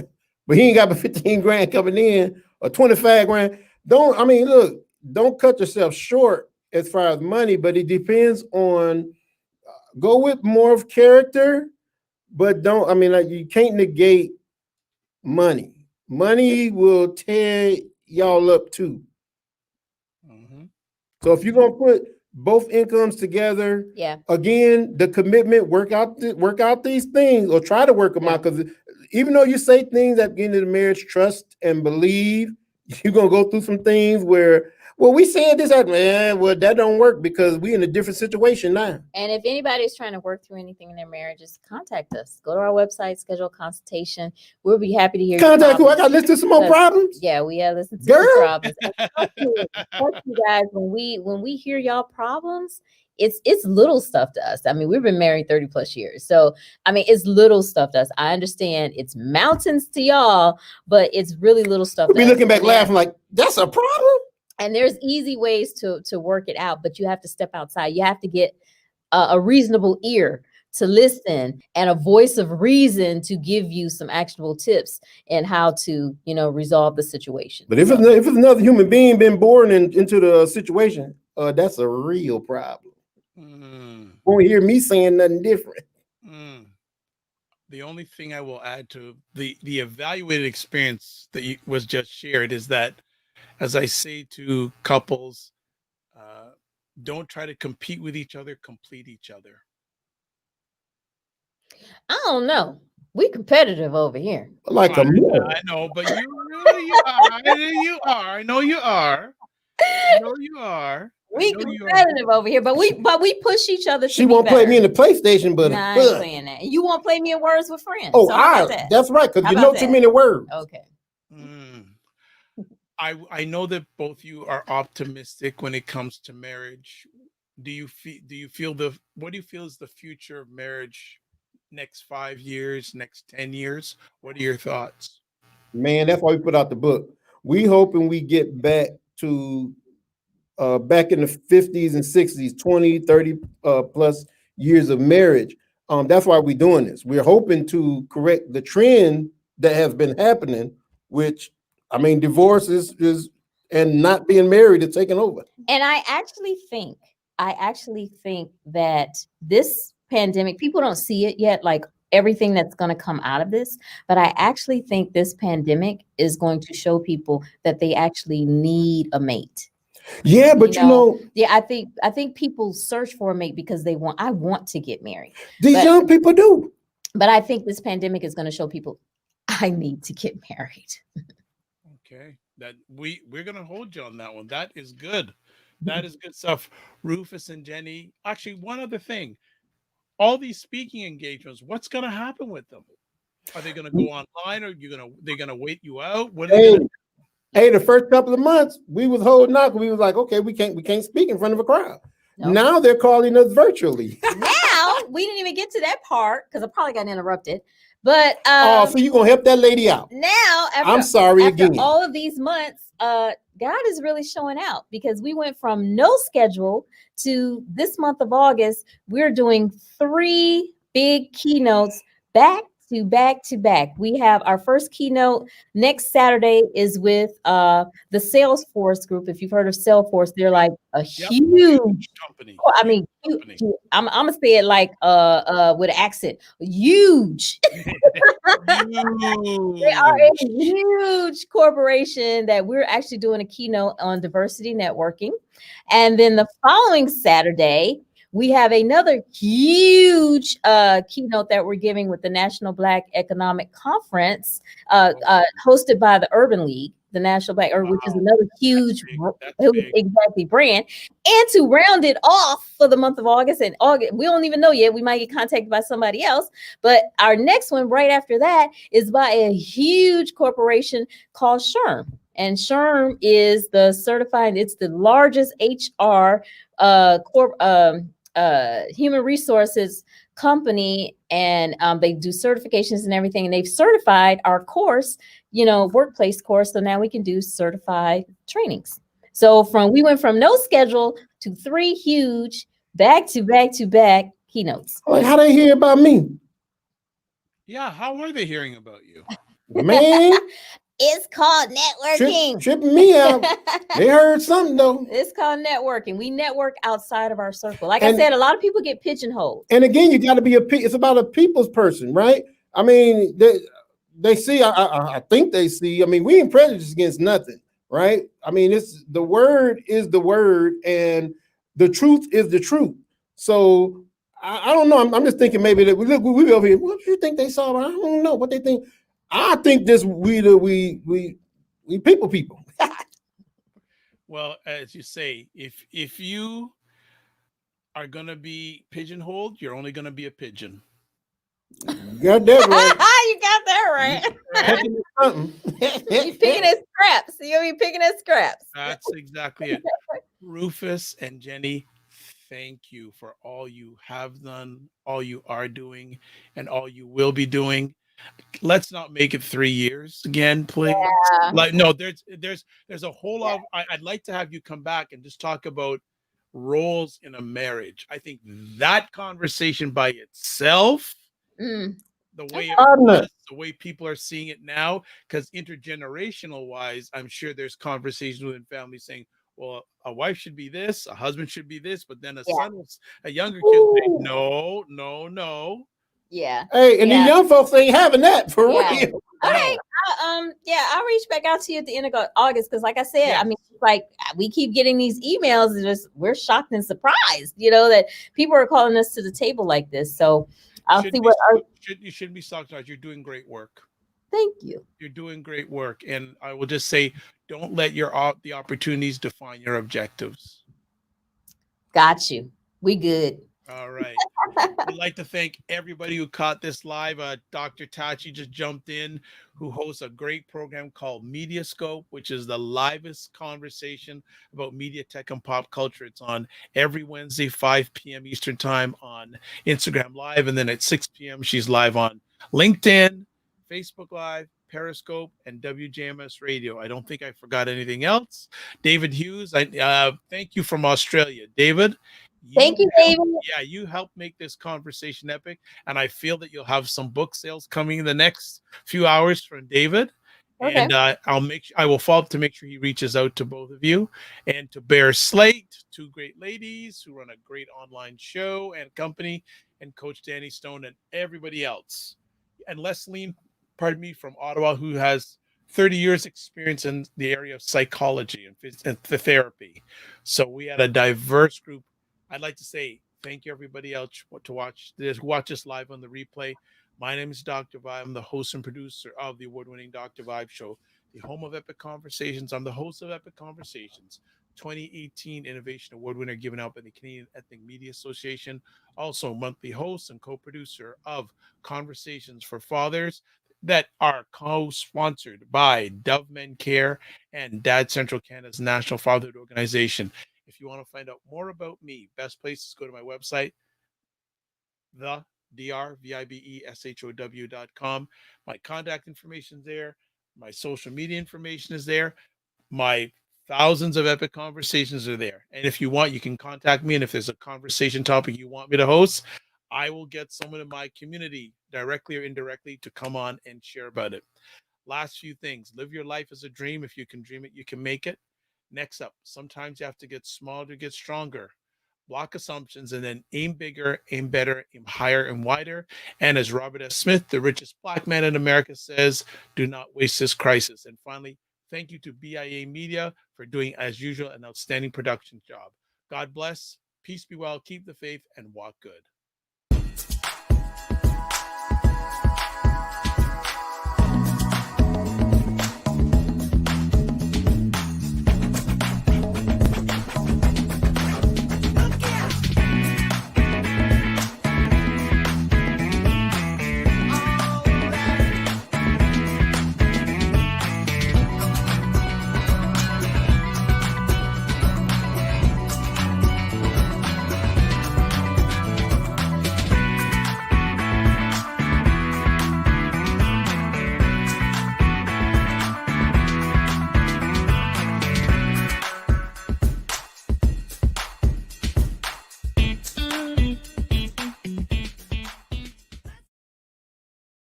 Speaker 3: but he ain't got but 15 grand coming in, or 25 grand. Don't cut yourself short as far as money, but it depends on, go with more of character, but you can't negate money. Money will tear y'all up too. So if you're gonna put both incomes together, again, the commitment, work out these things, or try to work them out. Because even though you say things at the end of the marriage, trust and believe, you're gonna go through some things where, well, we said this, well, that don't work because we in a different situation now.
Speaker 2: And if anybody's trying to work through anything in their marriages, contact us. Go to our website, schedule a consultation. We'll be happy to hear.
Speaker 3: Contact who? I got to listen to some more problems.
Speaker 2: Yeah, we have listened to some problems. You guys, when we hear y'all problems, it's little stuff to us. I mean, we've been married 30 plus years. So, I mean, it's little stuff to us. I understand it's mountains to y'all, but it's really little stuff.
Speaker 3: We'll be looking back laughing like, that's a problem.
Speaker 2: And there's easy ways to work it out, but you have to step outside. You have to get a reasonable ear to listen and a voice of reason to give you some actionable tips and how to, resolve the situation.
Speaker 3: But if it's another human being been born into the situation, that's a real problem. Won't hear me saying nothing different.
Speaker 1: The only thing I will add to the evaluated experience that was just shared is that, as I say to couples, don't try to compete with each other, complete each other.
Speaker 2: I don't know. We competitive over here.
Speaker 3: I
Speaker 1: know, but you are. You are. I know you are. I know you are.
Speaker 2: We competitive over here, but we push each other.
Speaker 3: She won't play me in the PlayStation, but
Speaker 2: I ain't saying that. You won't play me in Words with Friends.
Speaker 3: Oh, that's right, because you know too many words.
Speaker 2: Okay.
Speaker 1: I know that both you are optimistic when it comes to marriage. What do you feel is the future of marriage next 5 years, next 10 years? What are your thoughts?
Speaker 3: Man, that's why we put out the book. We hoping we get back to back in the 50s and 60s, 20, 30 plus years of marriage. That's why we're doing this. We're hoping to correct the trend that has been happening, which, divorce is and not being married is taking over.
Speaker 2: And I actually think that this pandemic, people don't see it yet, like everything that's going to come out of this, but I actually think this pandemic is going to show people that they actually need a mate.
Speaker 3: Yeah, but
Speaker 2: I think people search for a mate because I want to get married.
Speaker 3: These young people do.
Speaker 2: But I think this pandemic is going to show people I need to get married.
Speaker 1: Okay, that we're gonna hold you on that one. That is good. That is good stuff. Rufus and Jenny. Actually, one other thing. All these speaking engagements, what's gonna happen with them? Are they gonna go online, or they're gonna wait you out? What are they gonna do?
Speaker 3: Hey, the first couple of months we was holding out. We was like, okay, we can't speak in front of a crowd. Nope. Now they're calling us virtually.
Speaker 2: Now we didn't even get to that part because I probably got interrupted. But
Speaker 3: so you're gonna help that lady out
Speaker 2: now?
Speaker 3: I'm sorry
Speaker 2: after
Speaker 3: again.
Speaker 2: all of these months, God is really showing out because we went from no schedule to this month of August. We're doing 3 big keynotes back to back to back. We have our first keynote next Saturday is with the Salesforce group. If you've heard of Salesforce, they're like a huge
Speaker 1: company.
Speaker 2: I mean, I'm gonna say it like with an accent. Huge. They are a huge corporation that we're actually doing a keynote on diversity networking. And then the following Saturday, we have another huge keynote that we're giving with the National Black Economic Conference, hosted by the Urban League, the National Black, which is another huge, exactly brand. And to round it off for the month of August, we don't even know yet. We might get contacted by somebody else. But our next one right after that is by a huge corporation called SHRM. And SHRM is it's the largest HR human resources company, and they do certifications and everything, and they've certified our course, workplace course, so now we can do certified trainings. So we went from no schedule to 3 huge back to back to back keynotes.
Speaker 3: Like, how they hear about me?
Speaker 1: Yeah, how are they hearing about you?
Speaker 3: Man,
Speaker 2: it's called networking.
Speaker 3: Tripping me out. They heard something though.
Speaker 2: It's called networking. We network outside of our circle. Like I said, a lot of people get pigeonholed.
Speaker 3: And again, you got to be it's about a people's person, right? I mean, they see. I think they see. I mean, we ain't prejudiced against nothing, right? I mean, the word is the word, and the truth is the truth. So I don't know. I'm just thinking maybe that we over here. What do you think they saw? I don't know what they think. I think this we people.
Speaker 1: Well, as you say, if you are gonna be pigeonholed, you're only gonna be a pigeon.
Speaker 3: You got that right.
Speaker 2: You got that right. You're picking at scraps. You're gonna be picking at scraps.
Speaker 1: That's exactly it. Rufus and Jenny, thank you for all you have done, all you are doing, and all you will be doing. Let's not make it 3 years again, please.
Speaker 2: Yeah.
Speaker 1: Like, no, there's a whole lot. I'd like to have you come back and just talk about roles in a marriage. I think that conversation by itself, the way people are seeing it now, because intergenerational wise, I'm sure there's conversations within families saying, well, a wife should be this, a husband should be this, but then a younger kid say, no.
Speaker 2: Yeah.
Speaker 3: Hey, and the young folks ain't having that for real.
Speaker 2: Okay. I'll reach back out to you at the end of August because, like I said, I mean, like we keep getting these emails, and just we're shocked and surprised, that people are calling us to the table like this. So I'll see what
Speaker 1: you shouldn't be shocked. You're doing great work.
Speaker 2: Thank you.
Speaker 1: You're doing great work, and I will just say, don't let the opportunities define your objectives.
Speaker 2: Got you. We good.
Speaker 1: All right. I'd like to thank everybody who caught this live. Dr. Tachi just jumped in, who hosts a great program called Mediascope, which is the livest conversation about media, tech, and pop culture. It's on every Wednesday, 5 p.m. Eastern time on Instagram Live. And then at 6 p.m., she's live on LinkedIn, Facebook Live, Periscope, and WJMS Radio. I don't think I forgot anything else. David Hughes, thank you from Australia. David,
Speaker 2: thank you, David.
Speaker 1: You helped make this conversation epic, and I feel that you'll have some book sales coming in the next few hours from David. Okay. And I will follow up to make sure he reaches out to both of you, and to Bear Slate, 2 great ladies who run a great online show and company, and Coach Danny Stone and everybody else, and Leslie, from Ottawa, who has 30 years experience in the area of psychology and therapy. So we had a diverse group. I'd like to say thank you, everybody else, to watch us live on the replay. My name is Dr. Vibe. I'm the host and producer of the award-winning Dr. Vibe Show, the home of Epic Conversations. I'm the host of Epic Conversations, 2018 Innovation Award winner given out by the Canadian Ethnic Media Association. Also monthly host and co-producer of Conversations for Fathers that are co-sponsored by Dove Men Care and Dad Central Canada's National Fatherhood Organization. If you want to find out more about me, best place is go to my website, the drvibeshow.com. My contact information is there. My social media information is there. My thousands of epic conversations are there. And if you want, you can contact me. And if there's a conversation topic you want me to host, I will get someone in my community, directly or indirectly, to come on and share about it. Last few things: live your life as a dream. If you can dream it, you can make it. Next up, sometimes you have to get smaller to get stronger. Block assumptions and then aim bigger, aim better, aim higher and wider. And as Robert S. Smith, the richest Black man in America, says, do not waste this crisis. And finally, thank you to BIA Media for doing, as usual, an outstanding production job. God bless, peace be well, keep the faith, and walk good.